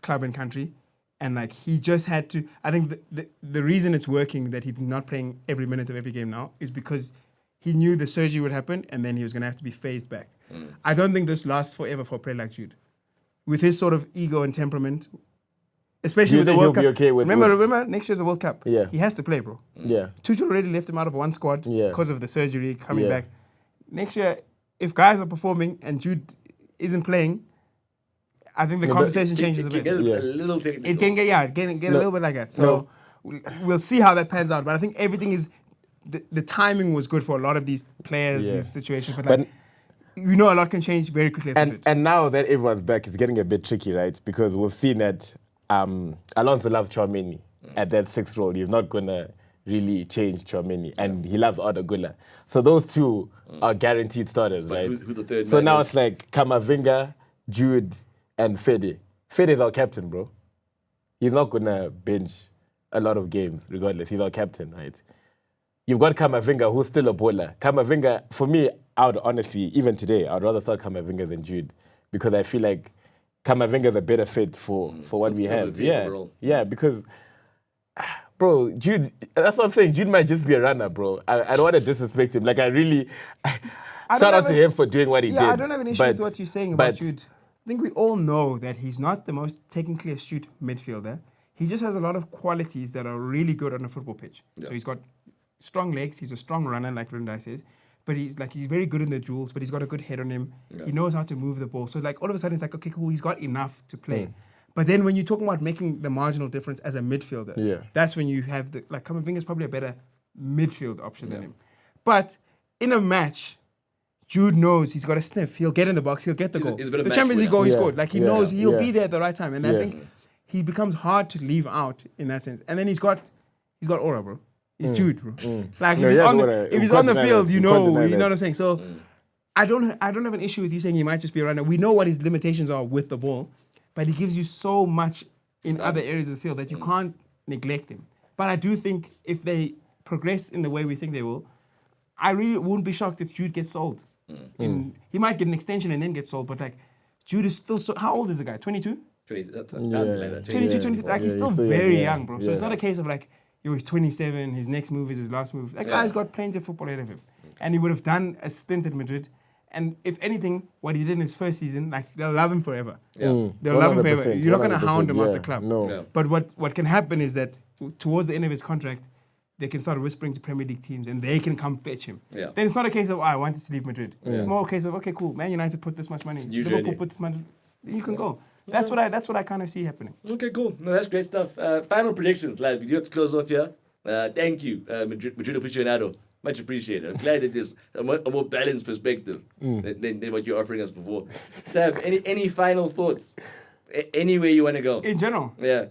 club and country, and like he just had to. I think the reason it's working that he's not playing every minute of every game now is because he knew the surgery would happen and then he was gonna have to be phased back. I don't think this lasts forever for a player like Jude, with his sort of ego and temperament. Especially
Do you
with the
think
World
he'll
Cup.
be okay with-
remember, next year's the World Cup.
Yeah.
He has to play, bro.
Yeah.
Tuchel already left him out of one squad
Yeah.
because of the surgery coming
Yeah.
back. Next year, if guys are performing and Jude isn't playing, I think the conversation changes a
It can
bit.
get
Yeah.
a little technical.
It can get a little bit like that. So we'll see how that pans out. But I think everything is the timing was good for a lot of these players,
Yeah.
these situations. But
But-
like, you know, a lot can change very quickly. At Madrid.
And now that everyone's back, it's getting a bit tricky, right? Because we've seen that Alonso loves Tchouaméni at that 6th role. He's not going to really change Tchouaméni. And he loves Arda Güler. So those two are guaranteed starters,
But
right?
who the third
So
man
now
is?
it's like Kamavinga, Jude, and Fede. Fede is our captain, bro. He's not going to bench a lot of games, regardless. He's our captain, right? You've got Kamavinga, who's still a bowler. Kamavinga, for me, I would honestly, even today, I'd rather start Kamavinga than Jude because I feel like Kamavinga is a better fit for what we
For the
have.
team
Yeah,
overall.
yeah, because, bro, Jude, that's what I'm saying. Jude might just be a runner, bro. I don't want to disrespect him. Like, I really,
don't
shout out
have
to
a-
him for doing what he did.
Yeah, I don't have an issue with
but-
what you're saying about
but-
Jude. I think we all know that he's not the most technically astute midfielder. He just has a lot of qualities that are really good on a football pitch. So he's got strong legs. He's a strong runner, like Rindai says. but he's very good in the duels, but he's got a good head on him. He knows how to move the ball. So like all of a sudden it's like, okay, cool, he's got enough to play. But then when you're talking about making the marginal difference as a midfielder, that's when you have Kamavinga is probably a better midfield option than him. But in a match, Jude knows he's got a sniff. He'll get in the box. He'll get the goal. The Champions League goal he scored. Like he knows he'll be there at the right time. And I think he becomes hard to leave out in that sense. And then he's got aura, bro. He's Jude, bro. Like if he's on the field, you know what I'm saying. So I don't have an issue with you saying he might just be a runner. We know what his limitations are with the ball, but he gives you so much in other areas of the field that you can't neglect him. But I do think if they progress in the way we think they will, I really wouldn't be shocked if Jude gets sold. He might get an extension and then get sold, but like Jude is still so. How old is the guy? 22?
22,
23. Like he's still very young, bro. So it's not a case of like he's 27. His next move is his last move. That guy's got plenty of football ahead of him, and he would have done a stint at Madrid. And if anything, what he did in his first season, like they'll love him forever. They'll love him forever. You're not gonna hound him out the club.
No.
But what can happen is that towards the end of his contract, they can start whispering to Premier League teams and they can come fetch him. Then it's not a case of, I wanted to leave Madrid. It's more a case of, okay, cool, Man United put this much money. Liverpool put this much. You can go. That's what I kind of see happening.
Okay, cool. No, that's great stuff. Final predictions, lad. We do have to close off here. Thank you, Madrid aficionado. Much appreciated. I'm glad that there's a more balanced perspective than what you're offering us before. Sam, any final thoughts? Anywhere you want to go?
In general?
Yeah.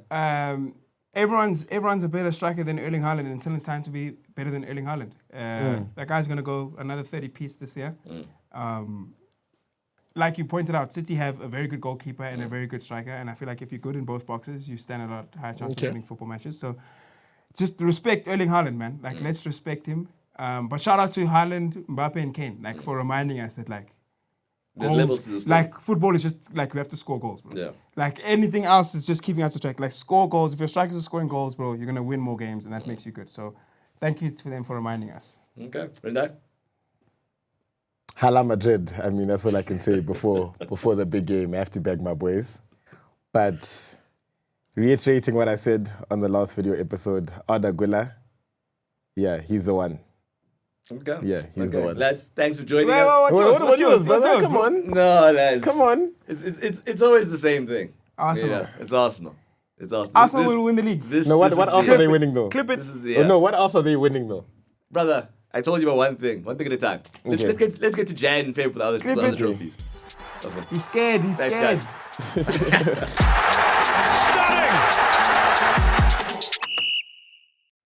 Everyone's a better striker than Erling Haaland until it's time to be better than Erling Haaland. That guy's going to go another 30-piece this year. Like you pointed out, City have a very good goalkeeper and a very good striker, and I feel like if you're good in both boxes, you stand a lot higher chance of winning football matches. So just respect Erling Haaland, man. Like, let's respect him. But shout out to Haaland, Mbappe, and Kane, like, for reminding us that, like,
there's levels to this
like, football is just, like, we have to score goals, bro.
Yeah.
Like, anything else is just keeping us on track. Like, score goals. If your strikers are scoring goals, bro, you're going to win more games, and that makes you good. So, thank you to them for reminding us.
Okay. Rindai?
Hala Madrid. I mean, that's all I can say before the big game. I have to beg my boys. But reiterating what I said on the last video episode, Arda Güler, yeah, he's the one.
Okay.
Yeah, he's the one.
Lads, thanks for joining us.
What about yours, brother? Come on.
No, lads.
Come on.
It's always the same thing.
Arsenal.
Yeah, it's Arsenal. It's Arsenal.
Arsenal will win the league.
What else are they winning, though?
Clip it.
This is the,
no, what else are they winning, though?
Brother, I told you about one thing at a time. Let's get to Jan and Feb for the other trophies. Awesome.
He's scared.
Thanks, guys.
Stunning!